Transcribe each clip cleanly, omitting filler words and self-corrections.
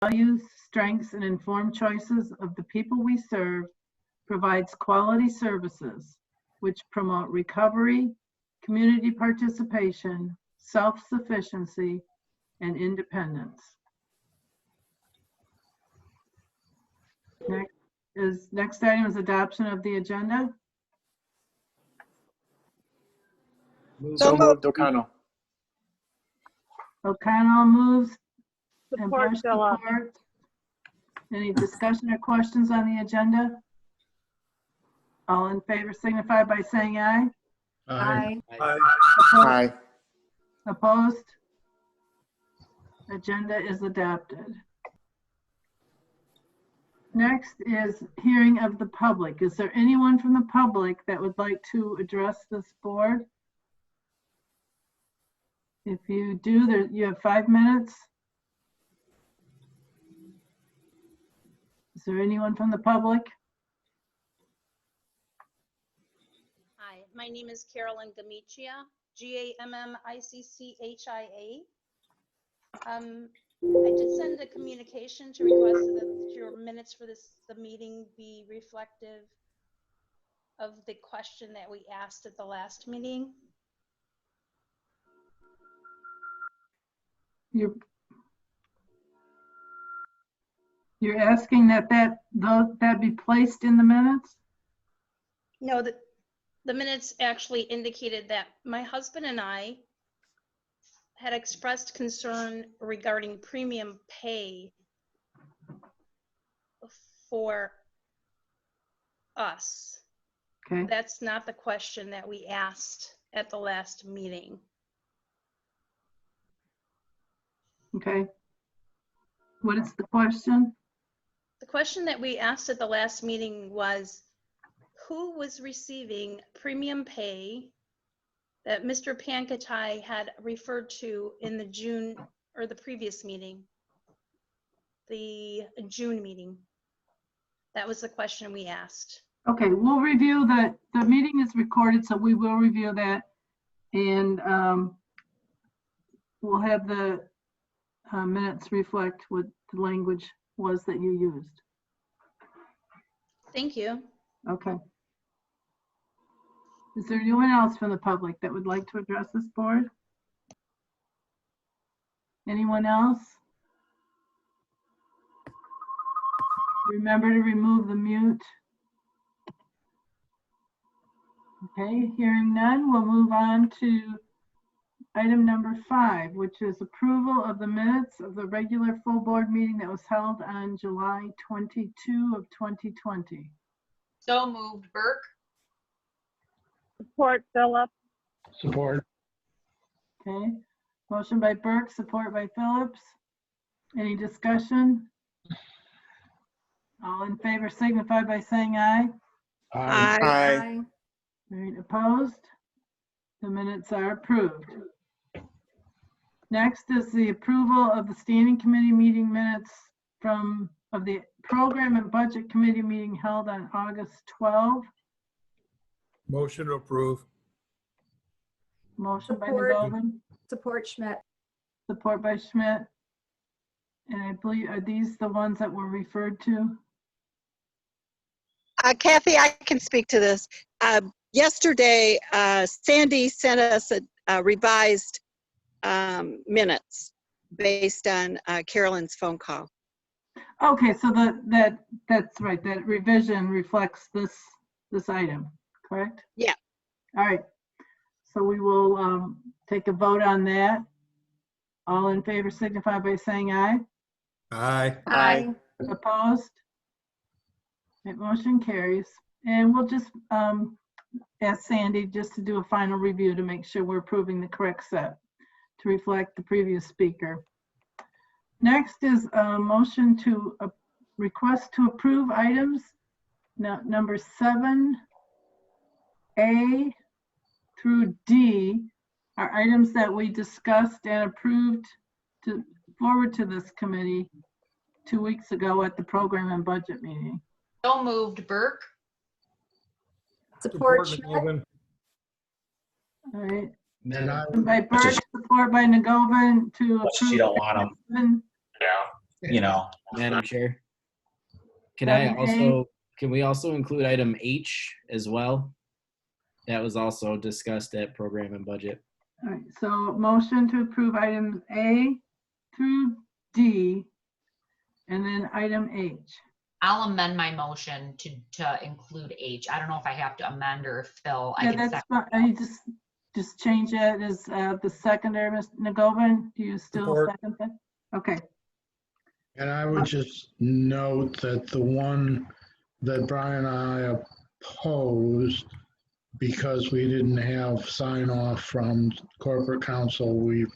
values, strengths, and informed choices of the people we serve, provides quality services which promote recovery, community participation, self-sufficiency, and independence. Next item is adoption of the agenda. So moved, O'Connell. O'Connell moves and Support, Bush Philip. supports. Any discussion or questions on the agenda? All in favor signify by saying aye. Aye. Aye. Opposed? Agenda is adopted. Next is hearing of the public. Is there anyone from the public that would like to address this board? If you do, you have 5 minutes. Is there anyone from the public? Hi, my name is Carolyn Gamiccia, Gammiccia. I did send a communication to request that your minutes for the meeting be reflective of the question that we asked at the last meeting. You're asking that be placed in the minutes? No, the minutes actually indicated that my husband and I had expressed concern regarding premium pay for us. Okay. That's not the question that we asked at the last meeting. Okay. What is the question? The question that we asked at the last meeting was, who was receiving premium pay that Mr. Pankatai had referred to in the June or the previous meeting, the June meeting? That was the question we asked. Okay, we'll review that. The meeting is recorded, so we will review that. And we'll have the minutes reflect what the language was that you used. Thank you. Okay. Is there anyone else from the public that would like to address this board? Anyone else? Remember to remove the mute. Okay, hearing none, we'll move on to item number 5, which is approval of the minutes of the regular full board meeting that was held on July 22 of 2020. So moved, Burke. Support, Philip. Support. Okay, motion by Burke, support by Phillips. Any discussion? All in favor signify by saying aye. Aye. Right, opposed? The minutes are approved. Next is the approval of the standing committee meeting minutes of the program and budget committee meeting held on August 12. Motion to approve. Motion by Support. McGovern, Support Schmidt. support by Schmidt. And I believe, are these the ones that were referred to? Kathy, I can speak to this. Yesterday, Sandy sent us a revised minutes based on Carolyn's phone call. Okay, so that's right. That revision reflects this item, correct? Yeah. All right. So we will take a vote on that. All in favor signify by saying aye. Aye. Aye. Opposed? That motion carries. And we'll just ask Sandy just to do a final review to make sure we're approving the correct set to reflect the previous speaker. Next is a motion to request to approve items number 7A through D are items that we discussed and approved to forward to this committee 2 weeks ago at the program and budget meeting. So moved, Burke. Support Schmidt. McGovern. All right. Then I By Burke, support by Nagovan to Unless you don't want them. approve. Yeah. Madam Chair. Can we also include item H as well? That was also discussed at program and budget. All right, so motion to approve items A through D, and then item H. I'll amend my motion to include H. I don't know if I have to amend or fill. I Yeah, can that's second. fine. I just change that as the seconder, Ms. Nagovan. Do you still Support. second that? Okay, And I would just note that the one that Brian and I opposed, because we didn't have sign off from corporate counsel, we've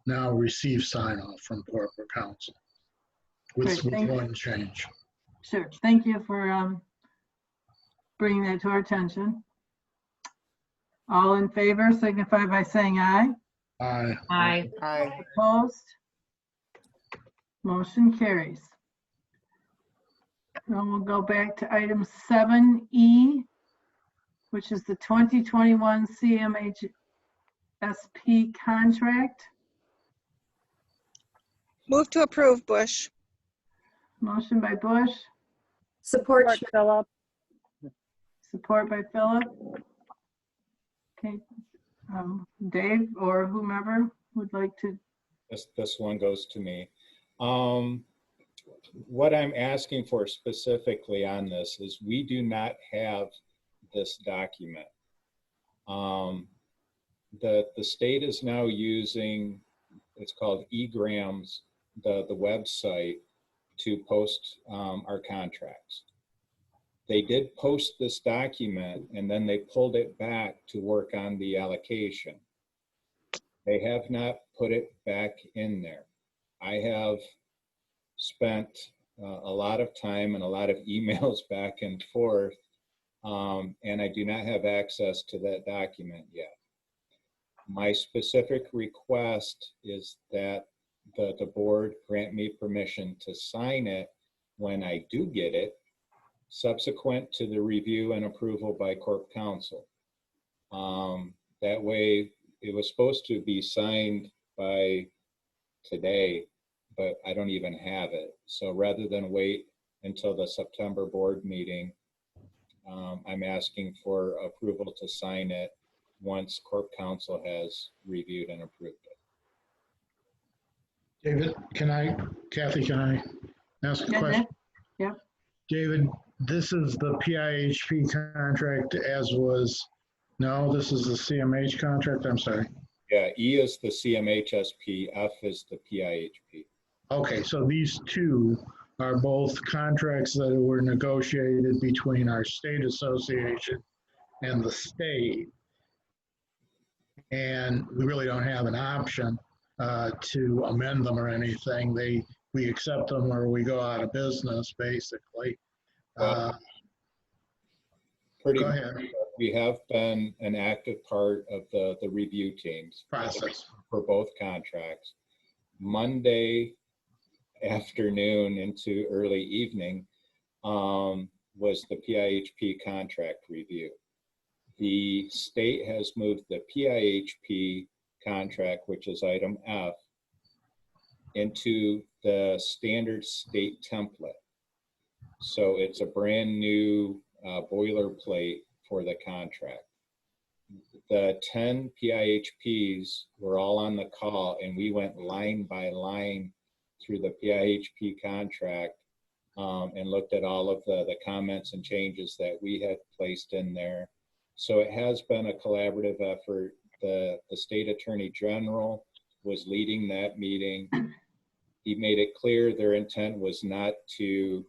now received sign off from corporate counsel with Great, thank you. one change. sure. Thank you for bringing that to our attention. All in favor signify by saying aye. Aye. Aye. Opposed? Motion carries. Then we'll go back to item 7E, which is the 2021 CMH SP contract. Move to approve, Bush. Motion by Bush, Support Philip. support by Philip. Okay, Dave or whomever would like to. This one goes to me. What I'm asking for specifically on this is we do not have this document. The state is now using, it's called eGrams, the website, to post our contracts. They did post this document and then they pulled it back to work on the allocation. They have not put it back in there. I have spent a lot of time and a lot of emails back and forth, and I do not have access to that document yet. My specific request is that the board grant me permission to sign it when I do get it, subsequent to the review and approval by Corp Counsel. That way, it was supposed to be signed by today, but I don't even have it. So rather than wait until the September board meeting, I'm asking for approval to sign it once Corp Counsel has reviewed and approved it. David, Kathy, can I ask a Yeah, question? yeah. David, this is the PIHP contract as was, no, this is the CMH contract, I'm sorry. Yeah, E is the CMHSP, F is the PIHP. Okay, so these two are both contracts that were negotiated between our state association and the state. And we really don't have an option to amend them or anything. We accept them or we go out of business, basically. Pretty Go much, ahead. we have been an active part of the review teams Process. for both contracts. Monday afternoon into early evening was the PIHP contract review. The state has moved the PIHP contract, which is item F, into the standard state template. So it's a brand new boilerplate for the contract. The 10 PIHPs were all on the call and we went line by line through the PIHP contract and looked at all of the comments and changes that we had placed in there. So it has been a collaborative effort. The State Attorney General was leading that meeting. He made it clear their intent was not to,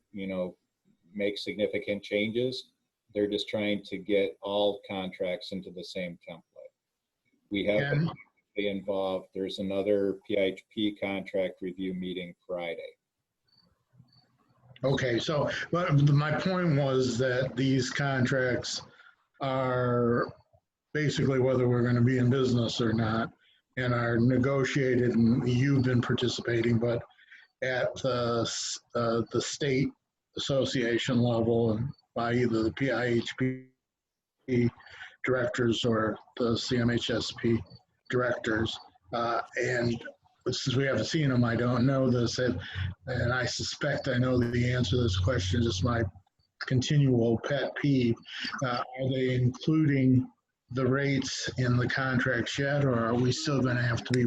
make significant changes. They're just trying to get all contracts into the same template. We have been involved. There's another PIHP contract review meeting Friday. Okay, so but my point was that these contracts are basically whether we're going to be in business or not, and are negotiated, and you've been participating, but at the state association level by either the PIHP directors or the CMHSP directors, and since we haven't seen them, I don't know this, and I suspect I know the answer to this question, just my continual pet peeve. Are they including the rates in the contracts yet, or are we still going to have to be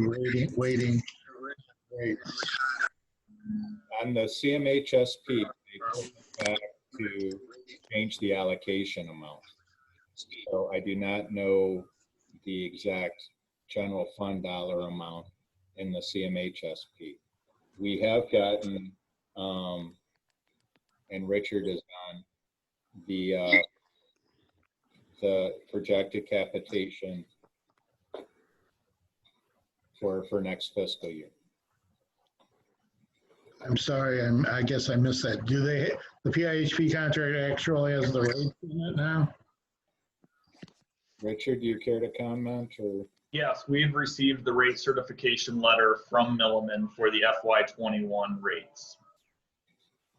waiting rates? On the CMHSP, they took us back to change the allocation amount. So I do not know the exact general fund dollar amount in the CMHSP. We have gotten, and Richard is on, the projected capitation for next fiscal year. I'm sorry, I guess I missed that. Do the PIHP contract actually has the rates in it now? Richard, do you care to comment, or? Yes, we've received the rate certification letter from Milliman for the FY21 rates.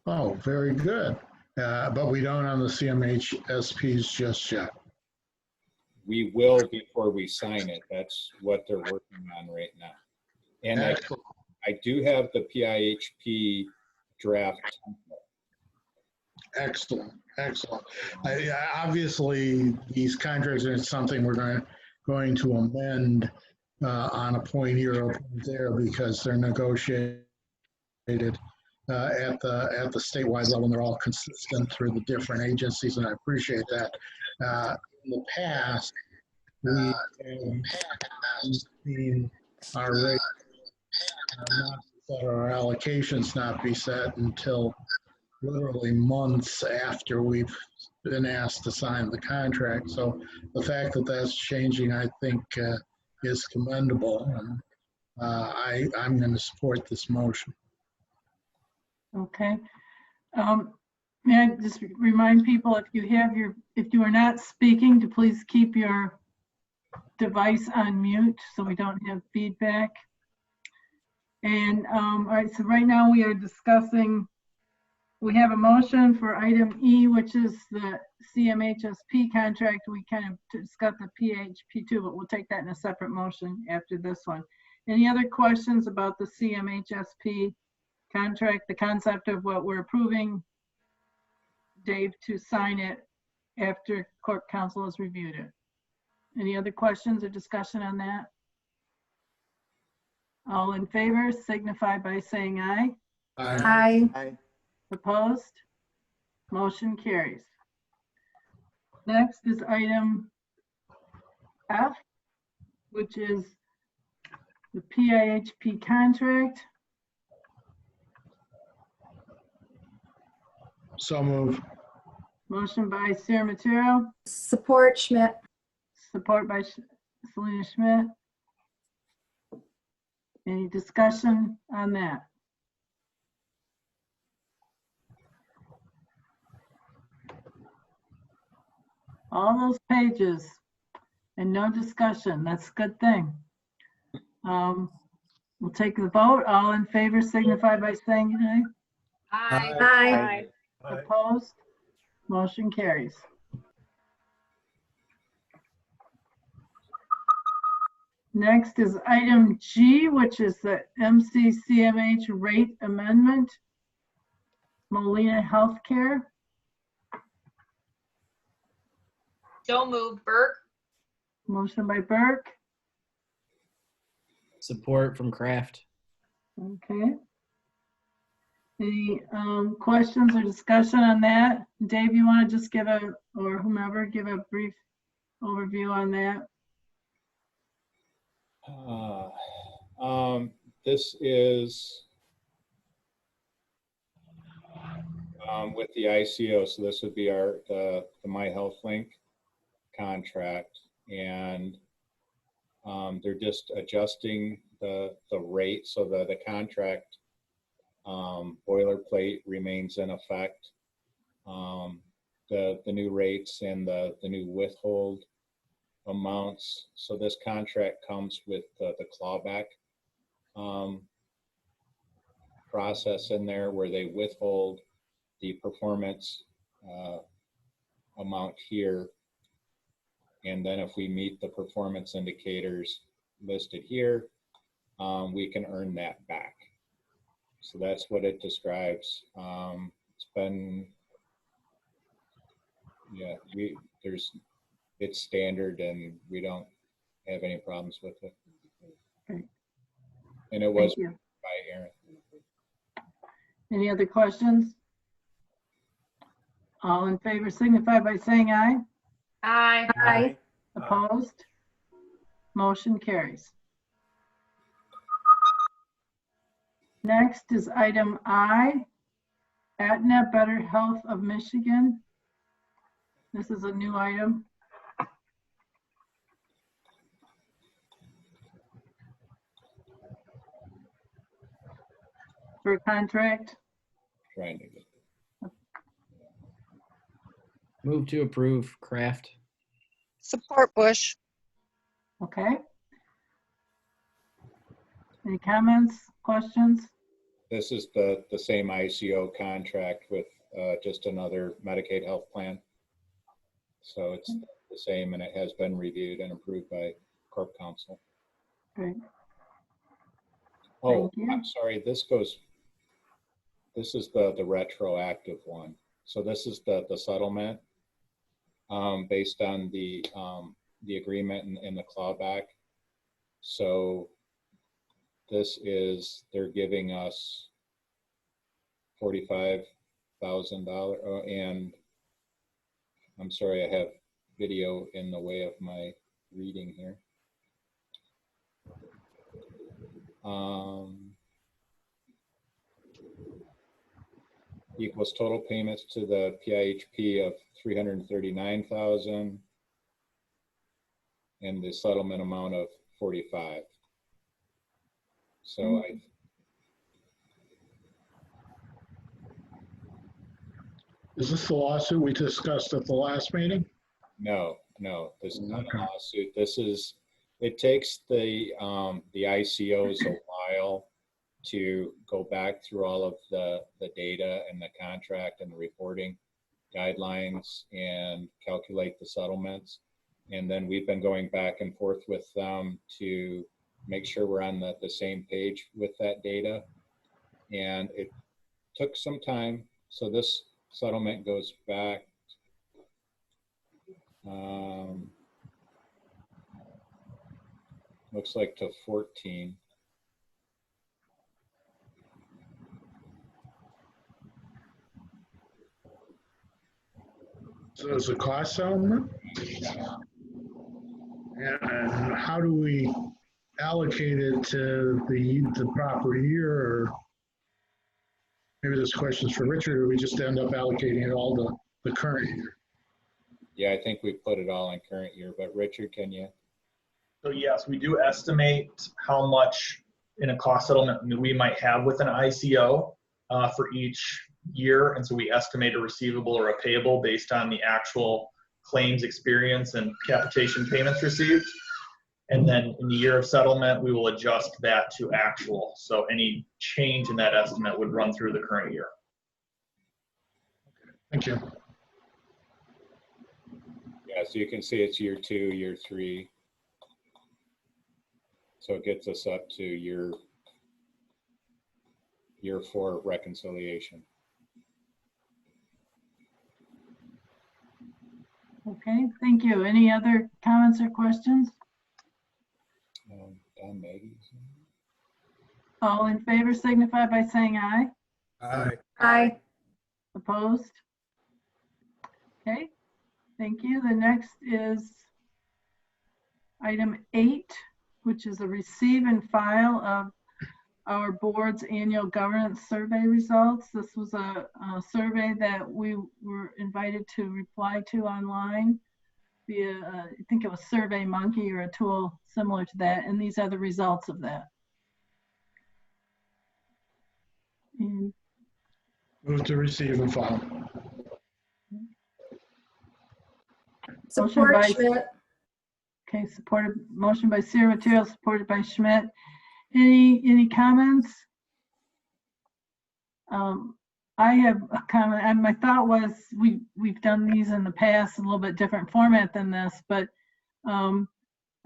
Oh, very good. But we don't on the CMH SPs just yet. We will before we sign it. That's what they're working on right now. And I do have the PIHP draft template. Excellent, excellent. Obviously, these contracts are something we're going to amend on a point here or a point there because they're negotiated at the statewide level, and they're all consistent through the different agencies, and I appreciate that. In the past, we have seen our rates not set, or our allocations not be set until literally months after we've been asked to sign the contract. So the fact that that's changing, I think, is commendable. And I'm going to support this motion. Okay. May I just remind people, if you are not speaking, to please keep your device on mute so we don't have feedback. And all right, so right now we are discussing, we have a motion for item E, which is the CMHSP contract. We kind of discussed the PHP2, but we'll take that in a separate motion after this one. Any other questions about the CMHSP contract, the concept of what we're approving, Dave, to sign it after Corp Council has reviewed it? Any other questions or discussion on that? All in favor signify by saying aye. Aye. Opposed? Motion carries. Next is item F, which is the PIHP contract. So move. Motion by Sarah Matero, Support Schmidt. support by Selena Schmidt. Any discussion on that? All those pages and no discussion. That's a good thing. We'll take the vote. All in favor signify by saying aye. Aye. Opposed? Motion carries. Next is item G, which is the MCCMH rate amendment. Molina Healthcare. So moved, Burke. Motion by Burke. Support from Kraft. Okay. Any questions or discussion on that? Dave, you want to just give or whomever, give a brief overview on that? This is with the ICO, so this would be the My Health Link contract, and they're just adjusting the rate so that the contract boilerplate remains in effect. The new rates and the new withhold amounts. So this contract comes with the clawback process in there, where they withhold the performance amount here. And then if we meet the performance indicators listed here, we can earn that back. So that's what it describes. It's been, yeah, it's standard and we don't have any problems with it. Okay. And it was Thank you. by Aaron. Any other questions? All in favor signify by saying aye. Aye. Aye. Opposed? Motion carries. Next is item I, Aetna Better Health of Michigan. This is a new item. For a contract. Trying to get. Move to approve Kraft. Support Bush. Okay. Any comments, questions? This is the same ICO contract with just another Medicaid health plan. So it's the same and it has been reviewed and approved by Corp Council. Great. Oh, Thank you. I'm sorry, this is the retroactive one. So this is the settlement based on the agreement and the clawback. So this is, they're giving us $45,000 and I'm sorry, I have video in the way of my reading here. Equals total payments to the PIHP of $339,000 and the settlement amount of $45,000. So Is this the lawsuit we discussed at the last meeting? No, this is not a lawsuit. It takes the ICOs a while to go back through all of the data and the contract and the reporting guidelines and calculate the settlements. And then we've been going back and forth with them to make sure we're on the same page with that data. And it took some time. So this settlement goes back looks like to 14. So it's a cost settlement? And how do we allocate it to the proper year? Or maybe this question's for Richard, or we just end up allocating it all to the current year? Yeah, I think we put it all in current year, but Richard, can you? So yes, we do estimate how much in a cost settlement we might have with an ICO for each year. And so we estimate a receivable or a payable based on the actual claims experience and capitation payments received. And then in the year of settlement, we will adjust that to actual. So any change in that estimate would run through the current year. Thank you. Yeah, so you can see it's year 2, year 3. So it gets us up to year 4 reconciliation. Okay, thank you. Any other comments or questions? Don Maggie's. All in favor signify by saying aye. Aye. Aye. Opposed? Okay, thank you. The next is item 8, which is a receive and file of our board's annual governance survey results. This was a survey that we were invited to reply to online via, I think it was SurveyMonkey or a tool similar to that, and these are the results of that. And Move to receive and file. Support by- Schmidt. Okay, supported, motion by Sierra Material, supported by Schmidt. Any comments? I have a comment, and my thought was we've done these in the past, a little bit different format than this, but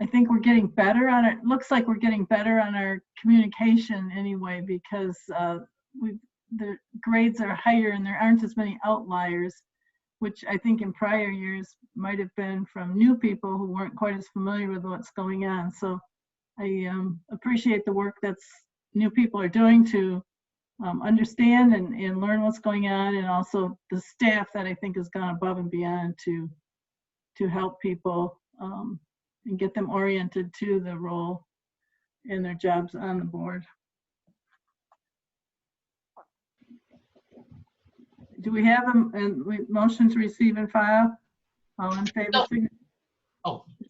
I think we're getting better on it. Looks like we're getting better on our communication anyway, because the grades are higher and there aren't as many outliers, which I think in prior years might have been from new people who weren't quite as familiar with what's going on. So I appreciate the work that's new people are doing to understand and learn what's going on, and also the staff that I think has gone above and beyond to help people and get them oriented to the role and their jobs on the board. Do we have a motion to receive and file? All in favor?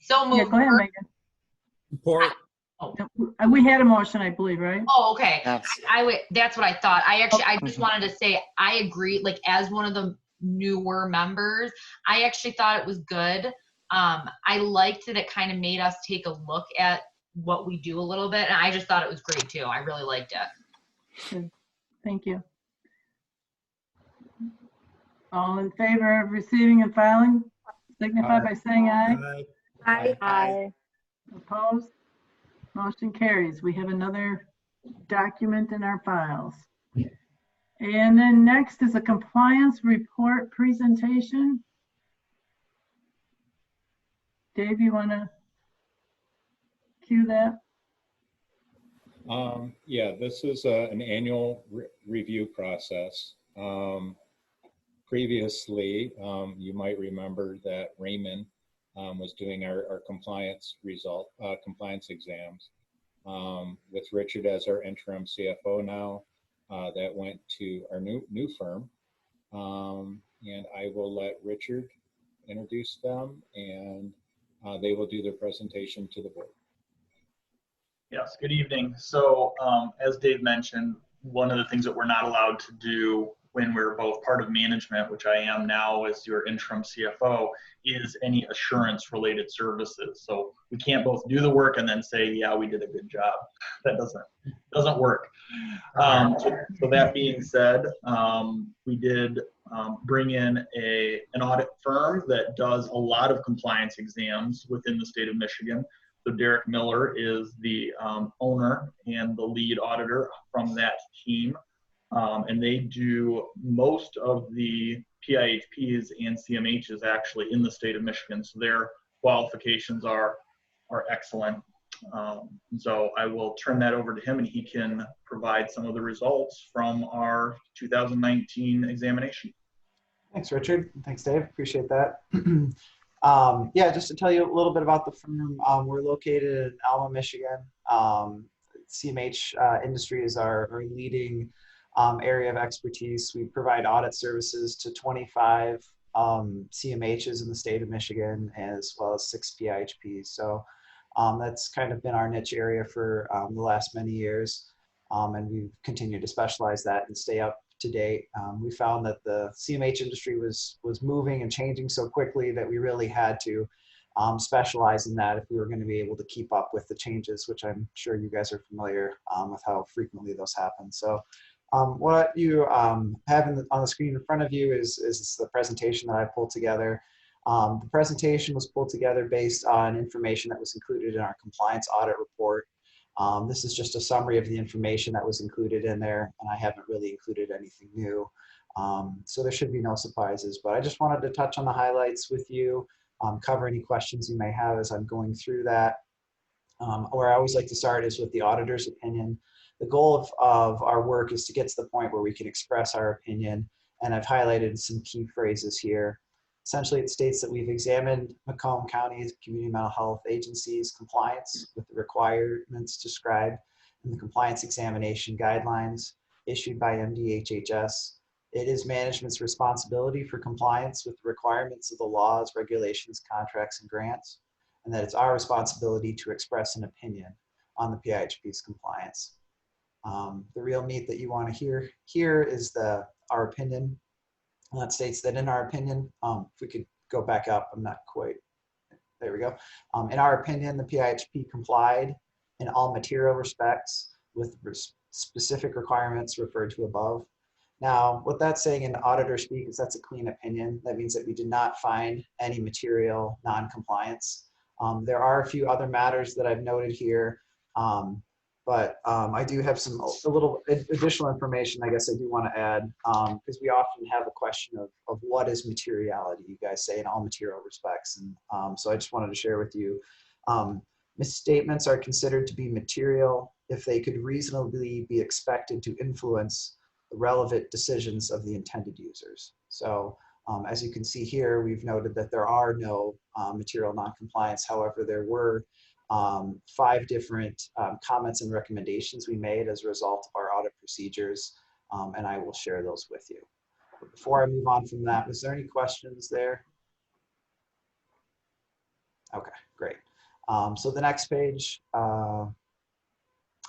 So Yeah, moved. go ahead, Megan. Support. We had a motion, I believe, right? Oh, okay. Yes. That's what I thought. I just wanted to say, I agree, like, as one of the newer members, I actually thought it was good. I liked that it kind of made us take a look at what we do a little bit, and I just thought it was great too. I really liked it. Good. Thank you. All in favor of receiving and filing, signify by saying aye. Aye. Aye. Opposed? Motion carries. We have another document in our files. And then next is a compliance report presentation. Dave, you want to cue that? Yeah, this is an annual review process. Previously, you might remember that Raymond was doing our compliance exams. With Richard as our interim CFO now, that went to our new firm. And I will let Richard introduce them, and they will do their presentation to the board. Yes, good evening. So as Dave mentioned, one of the things that we're not allowed to do when we're both part of management, which I am now as your interim CFO, is any assurance related services. So we can't both do the work and then say, yeah, we did a good job. That doesn't work. So that being said, we did bring in an audit firm that does a lot of compliance exams within the state of Michigan. So Derek Miller is the owner and the lead auditor from that team. And they do most of the PIHPs and CMHs actually in the state of Michigan. So their qualifications are excellent. And so I will turn that over to him, and he can provide some of the results from our 2019 examination. Thanks, Richard. Thanks, Dave. Appreciate that. Yeah, just to tell you a little bit about the firm, we're located in Alma, Michigan. CMH Industry is our leading area of expertise. We provide audit services to 25 CMHs in the state of Michigan, as well as 6 PIHPs. So that's kind of been our niche area for the last many years. And we've continued to specialize that and stay up to date. We found that the CMH industry was moving and changing so quickly that we really had to specialize in that if we were going to be able to keep up with the changes, which I'm sure you guys are familiar with how frequently those happen. So what you have on the screen in front of you is the presentation that I pulled together. The presentation was pulled together based on information that was included in our compliance audit report. This is just a summary of the information that was included in there, and I haven't really included anything new. So there should be no surprises, but I just wanted to touch on the highlights with you, cover any questions you may have as I'm going through that. Where I always like to start is with the auditor's opinion. The goal of our work is to get to the point where we can express our opinion, and I've highlighted some key phrases here. Essentially, it states that we've examined Macomb County's community mental health agency's compliance with the requirements described in the compliance examination guidelines issued by MDHHS. It is management's responsibility for compliance with the requirements of the laws, regulations, contracts, and grants, and that it's our responsibility to express an opinion on the PIHP's compliance. The real meat that you want to hear here is our opinion. And that states that in our opinion, if we could go back up, I'm not quite, there we go. In our opinion, the PIHP complied in all material respects with specific requirements referred to above. Now, what that's saying in auditor speak is that's a clean opinion. That means that we did not find any material non-compliance There are a few other matters that I've noted here, but I do have a little additional information I guess I do want to add, because we often have a question of what is materiality, you guys say, in all material respects. And so I just wanted to share with you, misstatements are considered to be material if they could reasonably be expected to influence the relevant decisions of the intended users. So as you can see here, we've noted that there are no material noncompliance. However, there were 5 different comments and recommendations we made as a result of our audit procedures, and I will share those with you. But before I move on from that, was there any questions there? Okay, great. So the next page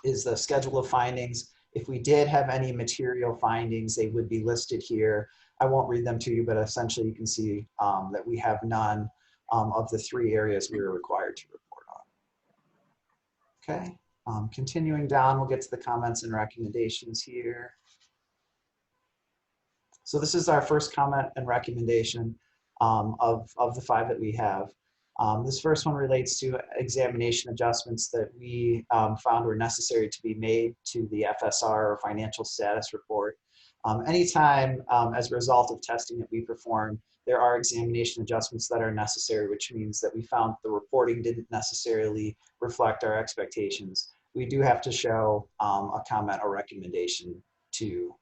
is the schedule of findings. If we did have any material findings, they would be listed here. I won't read them to you, but essentially you can see that we have none of the 3 areas we were required to report on. Okay, continuing down, we'll get to the comments and recommendations here. So this is our first comment and recommendation of the 5 that we have. This first one relates to examination adjustments that we found were necessary to be made to the FSR, or financial status report. Anytime as a result of testing that we perform, there are examination adjustments that are necessary, which means that we found the reporting didn't necessarily reflect our expectations. We do have to show a comment or recommendation to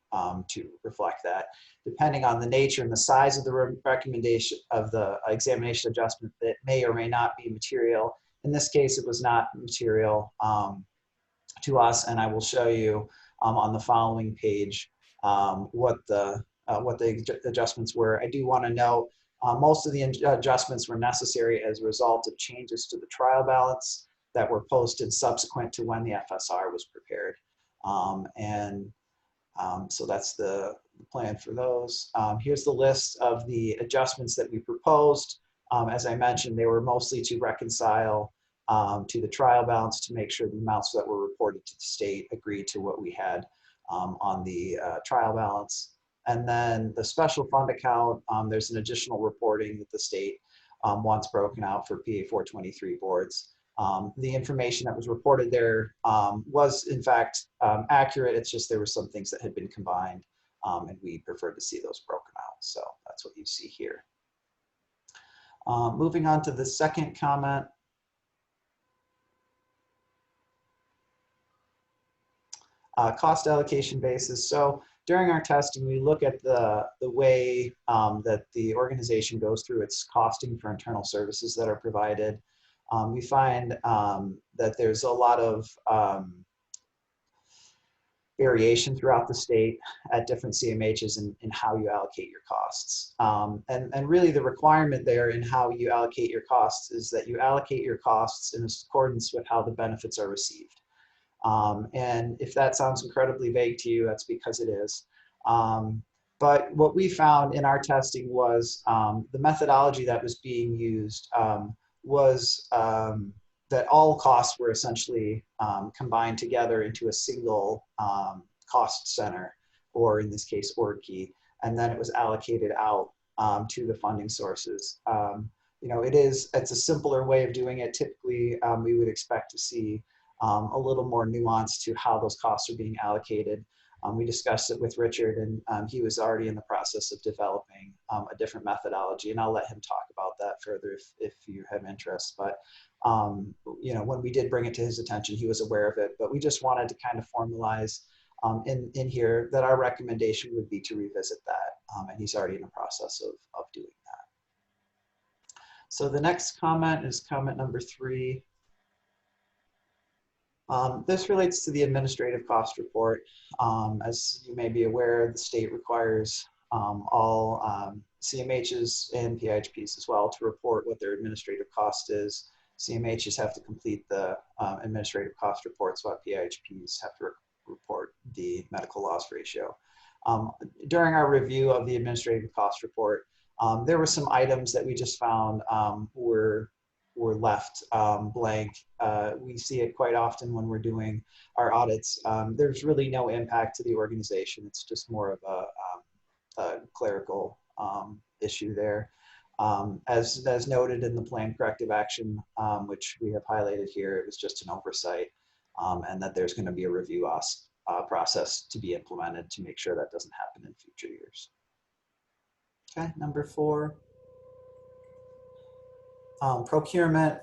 reflect that. Depending on the nature and the size of the recommendation of the examination adjustment, that may or may not be material. In this case, it was not material to us, and I will show you on the following page what the adjustments were. I do want to note most of the adjustments were necessary as a result of changes to the trial balance that were posted subsequent to when the FSR was prepared. So that's the plan for those. Here's the list of the adjustments that we proposed. As I mentioned, they were mostly to reconcile to the trial balance to make sure the amounts that were reported to the state agreed to what we had on the trial balance. And then the special fund account, there's an additional reporting that the state wants broken out for PA 423 boards. The information that was reported there was in fact accurate. It's just there were some things that had been combined, and we preferred to see those broken out. So that's what you see here. Moving on to the second comment. Cost allocation basis. So during our testing, we look at the way that the organization goes through its costing for internal services that are provided. We find that there's a lot of variation throughout the state at different CMHs in how you allocate your costs. And really the requirement there in how you allocate your costs is that you allocate your costs in accordance with how the benefits are received. And if that sounds incredibly vague to you, that's because it is. But what we found in our testing was the methodology that was being used was that all costs were essentially combined together into a single cost center, or in this case, ORG-key, and then it was allocated out to the funding sources. You know, it's a simpler way of doing it. Typically, we would expect to see a little more nuance to how those costs are being allocated. We discussed it with Richard, and he was already in the process of developing a different methodology, and I'll let him talk about that further if you have interest. But you know, when we did bring it to his attention, he was aware of it, but we just wanted to kind of formalize in here that our recommendation would be to revisit that, and he's already in the process of doing that. So the next comment is comment number 3. This relates to the administrative cost report. As you may be aware, the state requires all CMHs and PIHPs as well to report what their administrative cost is. CMHs have to complete the administrative cost reports, while PIHPs have to report the medical loss ratio. During our review of the administrative cost report, there were some items that we just found were left blank. We see it quite often when we're doing our audits. There's really no impact to the organization. It's just more of a clerical issue there. As noted in the plan corrective action, which we have highlighted here, it was just an oversight, and that there's going to be a review process to be implemented to make sure that doesn't happen in future years. Okay, number 4. Procurement.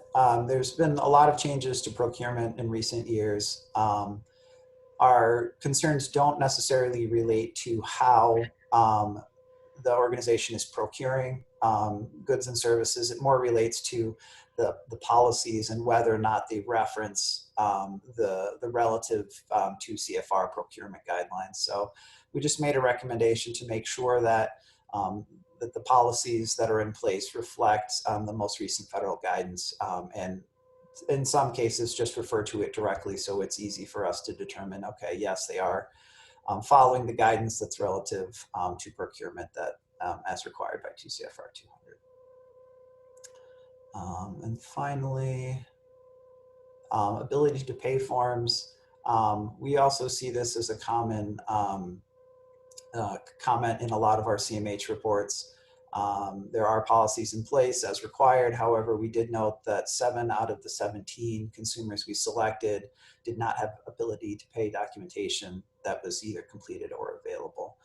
There's been a lot of changes to procurement in recent years. Our concerns don't necessarily relate to how the organization is procuring goods and services. It more relates to the policies and whether or not they reference the relative to CFR procurement guidelines. So we just made a recommendation to make sure that that the policies that are in place reflect the most recent federal guidance, and in some cases just refer to it directly, so it's easy for us to determine, okay, yes, they are following the guidance that's relative to procurement that as required by 2 CFR 200. And finally, ability to pay forms. We also see this as a common comment in a lot of our CMH reports. There are policies in place as required. However, we did note that 7 out of the 17 consumers we selected did not have ability to pay documentation that was either completed or available.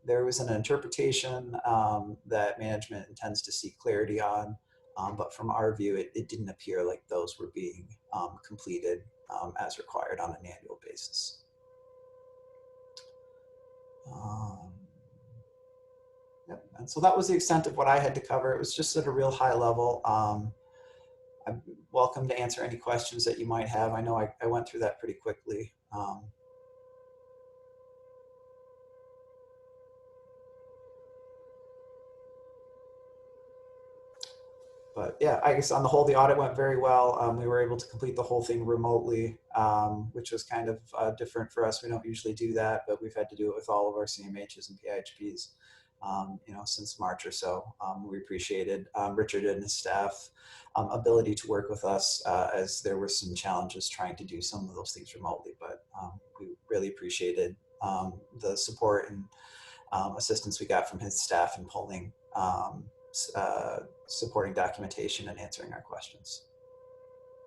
There was an interpretation that management intends to seek clarity on, but from our view, it didn't appear like those were being completed as required on an annual basis. Yep. And so that was the extent of what I had to cover. It was just at a real high level. I'm welcome to answer any questions that you might have. I know I went through that pretty quickly. But yeah, I guess on the whole, the audit went very well. We were able to complete the whole thing remotely, which was kind of different for us. We don't usually do that, but we've had to do it with all of our CMHs and PIHPs, since March or so. We appreciated Richard and his staff ability to work with us as there were some challenges trying to do some of those things remotely, but we really appreciated the support and assistance we got from his staff in pulling supporting documentation and answering our questions.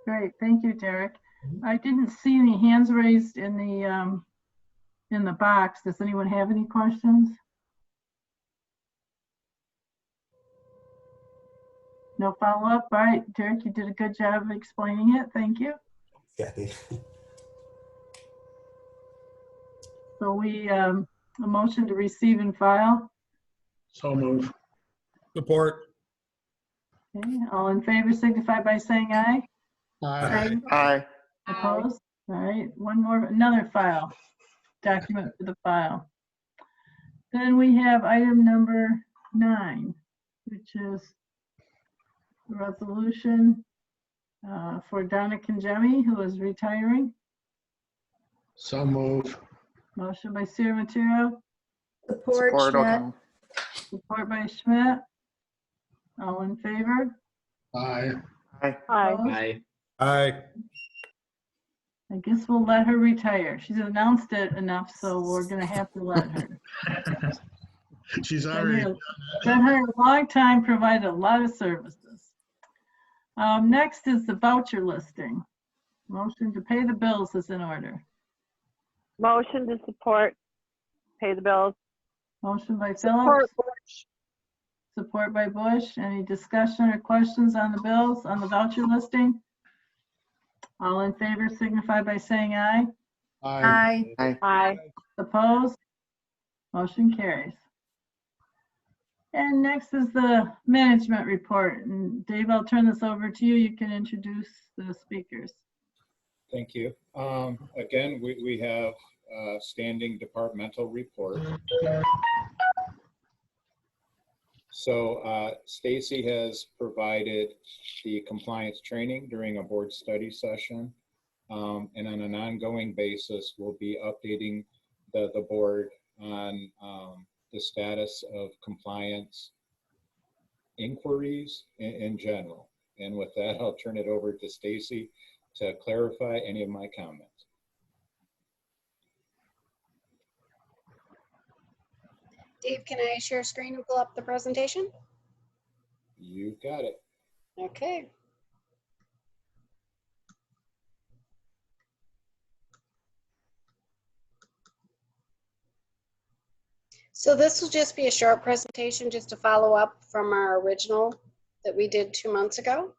Great, thank you, Derek. I didn't see any hands raised in the box. Does anyone have any questions? No follow-up? All right, Derek, you did a good job of explaining it. Thank you. Kathy. So a motion to receive and file. So move. Support. Okay, all in favor signify by saying aye. Aye. Aye. Opposed? All right, another file, document for the file. Then we have item number 9, which is the resolution for Donna Conjemi, who is retiring. So move. Motion by Sierra Maturo, Support Schmidt. O'Connell. support by Schmidt. All in favor? Aye. Aye. Aye. Aye. I guess we'll let her retire. She's announced it enough, so we're gonna have to let her. She's already Been here a long time, provided a lot of services. Next is the voucher listing. Motion to pay the bills is in order. Motion to support, pay the bills. Motion by Support Phillips, support by Bush. Any discussion or questions on the bills, on the voucher listing? All in favor signify by saying aye. Aye. Aye. Opposed? Motion carries. And next is the management report. And Dave, I'll turn this over to you. You can introduce the speakers. Thank you. Again, we have a standing departmental report. So Stacy has provided the compliance training during a board study session. And on an ongoing basis, we'll be updating the board on the status of compliance inquiries in general. And with that, I'll turn it over to Stacy to clarify any of my comments. Dave, can I share screen and pull up the presentation? You got it. Okay. So this will just be a short presentation just to follow up from our original that we did 2 months ago.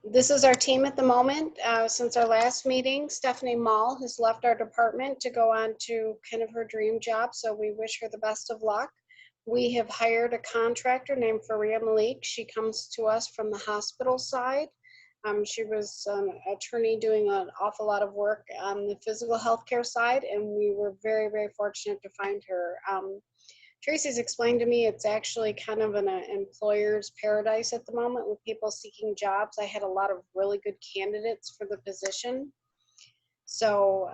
This is our team at the moment. Since our last meeting, Stephanie Mall has left our department to go on to kind of her dream job, so we wish her the best of luck. We have hired a contractor named Faria Malik. She comes to us from the hospital side. She was an attorney doing an awful lot of work on the physical healthcare side, and we were very, very fortunate to find her. Tracy's explained to me it's actually kind of an employer's paradise at the moment with people seeking jobs. I had a lot of really good candidates for the position. So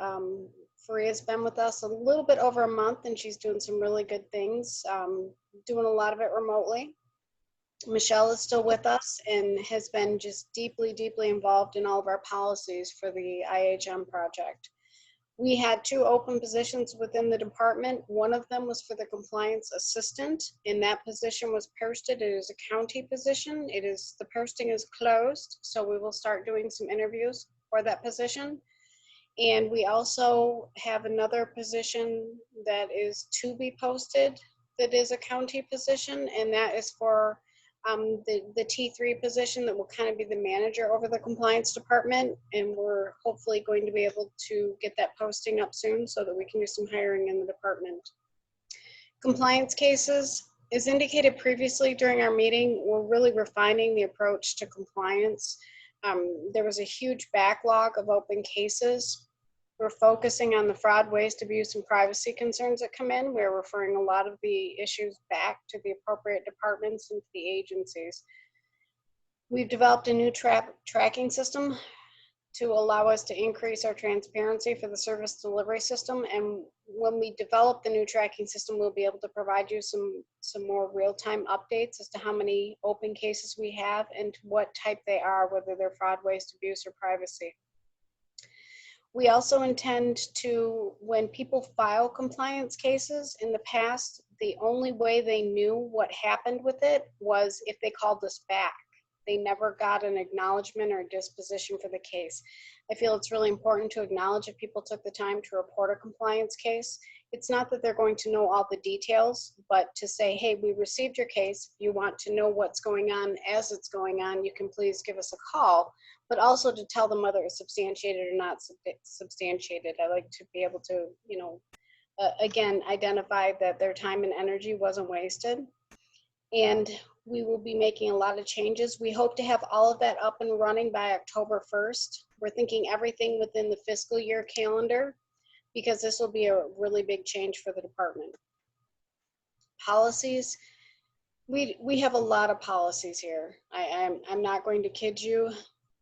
Faria's been with us a little bit over a month, and she's doing some really good things, doing a lot of it remotely. Michelle is still with us and has been just deeply, deeply involved in all of our policies for the IHM project. We had 2 open positions within the department. One of them was for the compliance assistant, and that position was posted. It is a county position. The posting is closed, so we will start doing some interviews for that position. And we also have another position that is to be posted that is a county position, and that is for the T3 position that will kind of be the manager over the compliance department, and we're hopefully going to be able to get that posting up soon so that we can do some hiring in the department. Compliance cases, as indicated previously during our meeting, we're really refining the approach to compliance. There was a huge backlog of open cases. We're focusing on the fraud, waste, abuse, and privacy concerns that come in. We're referring a lot of the issues back to the appropriate departments and to the agencies. We've developed a new tracking system to allow us to increase our transparency for the service delivery system. And when we develop the new tracking system, we'll be able to provide you some more real-time updates as to how many open cases we have and what type they are, whether they're fraud, waste, abuse, or privacy. We also intend to, when people file compliance cases in the past, the only way they knew what happened with it was if they called us back. They never got an acknowledgement or disposition for the case. I feel it's really important to acknowledge if people took the time to report a compliance case. It's not that they're going to know all the details, but to say, hey, we received your case. If you want to know what's going on as it's going on, you can please give us a call, but also to tell them whether it's substantiated or not substantiated. I like to be able to, again, identify that their time and energy wasn't wasted. And we will be making a lot of changes. We hope to have all of that up and running by October 1st. We're thinking everything within the fiscal year calendar, because this will be a really big change for the department. Policies, we have a lot of policies here. I'm not going to kid you.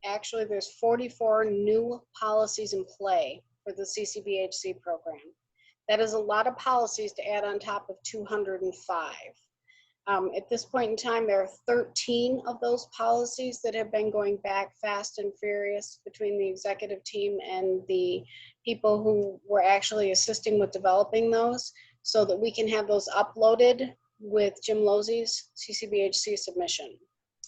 Actually, there's 44 new policies in play for the CCBHC program. That is a lot of policies to add on top of 205. At this point in time, there are 13 of those policies that have been going back fast and furious between the executive team and the people who were actually assisting with developing those, so that we can have those uploaded with Jim Losey's CCBHC submission.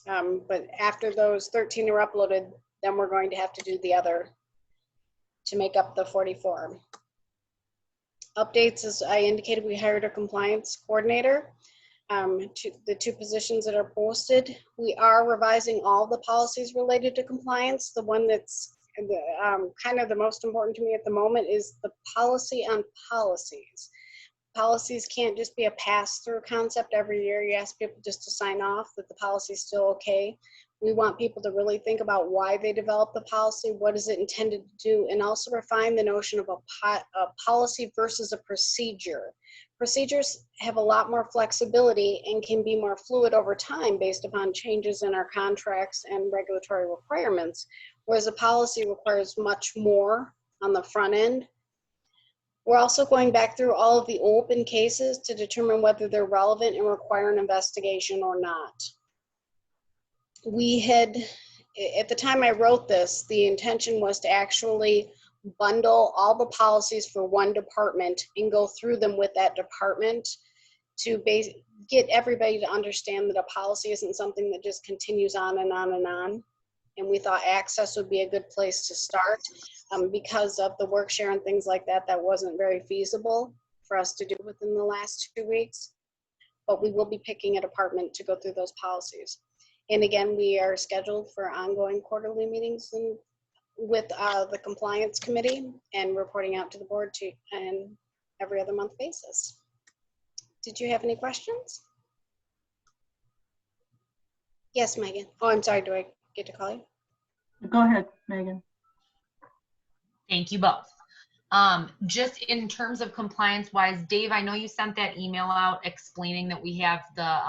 But after those 13 are uploaded, then we're going to have to do the other to make up the 44. Updates, as I indicated, we hired a compliance coordinator. The 2 positions that are posted. We are revising all the policies related to compliance. The one that's kind of the most important to me at the moment is the policy on policies. Policies can't just be a pass-through concept every year. You ask people just to sign off that the policy is still okay. We want people to really think about why they developed the policy, what is it intended to do, and also refine the notion of a policy versus a procedure. Procedures have a lot more flexibility and can be more fluid over time based upon changes in our contracts and regulatory requirements, whereas a policy requires much more on the front end. We're also going back through all of the open cases to determine whether they're relevant and require an investigation or not. We had, at the time I wrote this, the intention was to actually bundle all the policies for one department and go through them with that department to get everybody to understand that a policy isn't something that just continues on and on and on. And we thought access would be a good place to start. Because of the work share and things like that, that wasn't very feasible for us to do within the last 2 weeks. But we will be picking a department to go through those policies. And again, we are scheduled for ongoing quarterly meetings with the compliance committee and reporting out to the board and every other month basis. Did you have any questions? Yes, Megan. Oh, I'm sorry. Do I get to call you? Go ahead, Megan. Thank you both. Just in terms of compliance wise, Dave, I know you sent that email out explaining that we have the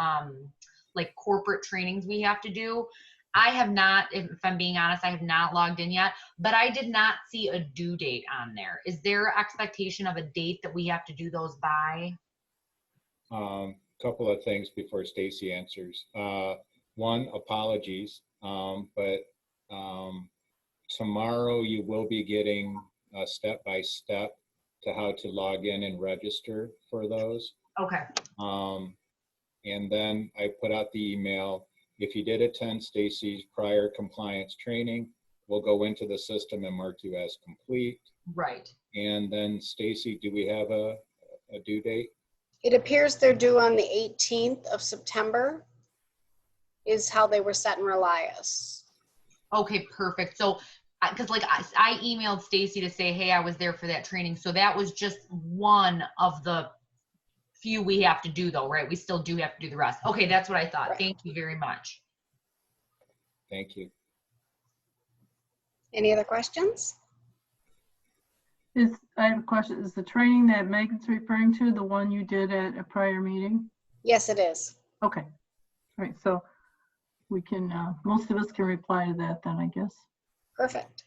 like corporate trainings we have to do. I have not, if I'm being honest, I have not logged in yet, but I did not see a due date on there. Is there expectation of a date that we have to do those by? Couple of things before Stacy answers. One, apologies, but tomorrow you will be getting a step-by-step to how to log in and register for those. Okay. And then I put out the email. If you did attend Stacy's prior compliance training, we'll go into the system and mark you as complete. Right. And then Stacy, do we have a due date? It appears they're due on the 18th of September is how they were set in Relias. Okay, perfect. So, because like I emailed Stacy to say, hey, I was there for that training. So that was just one of the few we have to do though, right? We still do have to do the rest. Okay, that's what I thought. Right. Thank you very much. Thank you. Any other questions? I have a question. Is the training that Megan's referring to the one you did at a prior meeting? Yes, it is. Okay. All right. So we can, most of us can reply to that then, I guess. Perfect.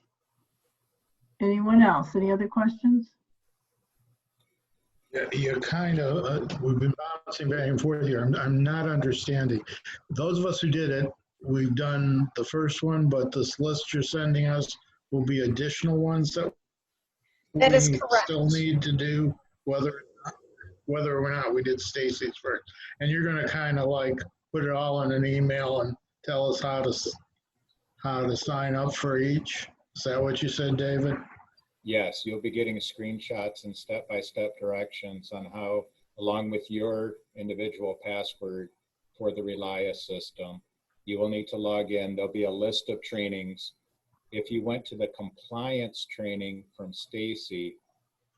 Anyone else? Any other questions? Yeah, you're kind of, we've been bouncing back and forth here. I'm not understanding. Those of us who did it, we've done the first one, but this list you're sending us will be additional ones that that is we correct. Still need to do, whether or not we did Stacy's first. And you're going to kind of like put it all in an email and tell us how to sign up for each. Is that what you said, David? Yes, you'll be getting screenshots and step-by-step directions on how, along with your individual password for the Relias system, you will need to log in. There'll be a list of trainings. If you went to the compliance training from Stacy,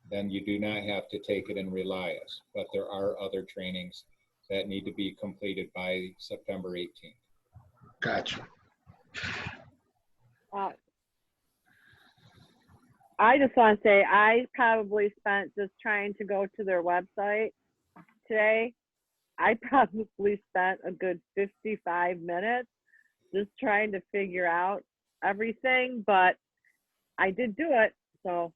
then you do not have to take it in Relias, but there are other trainings that need to be completed by September 18th. Gotcha. I just want to say I probably spent just trying to go to their website today. I probably spent a good 55 minutes just trying to figure out everything, but I did do it, so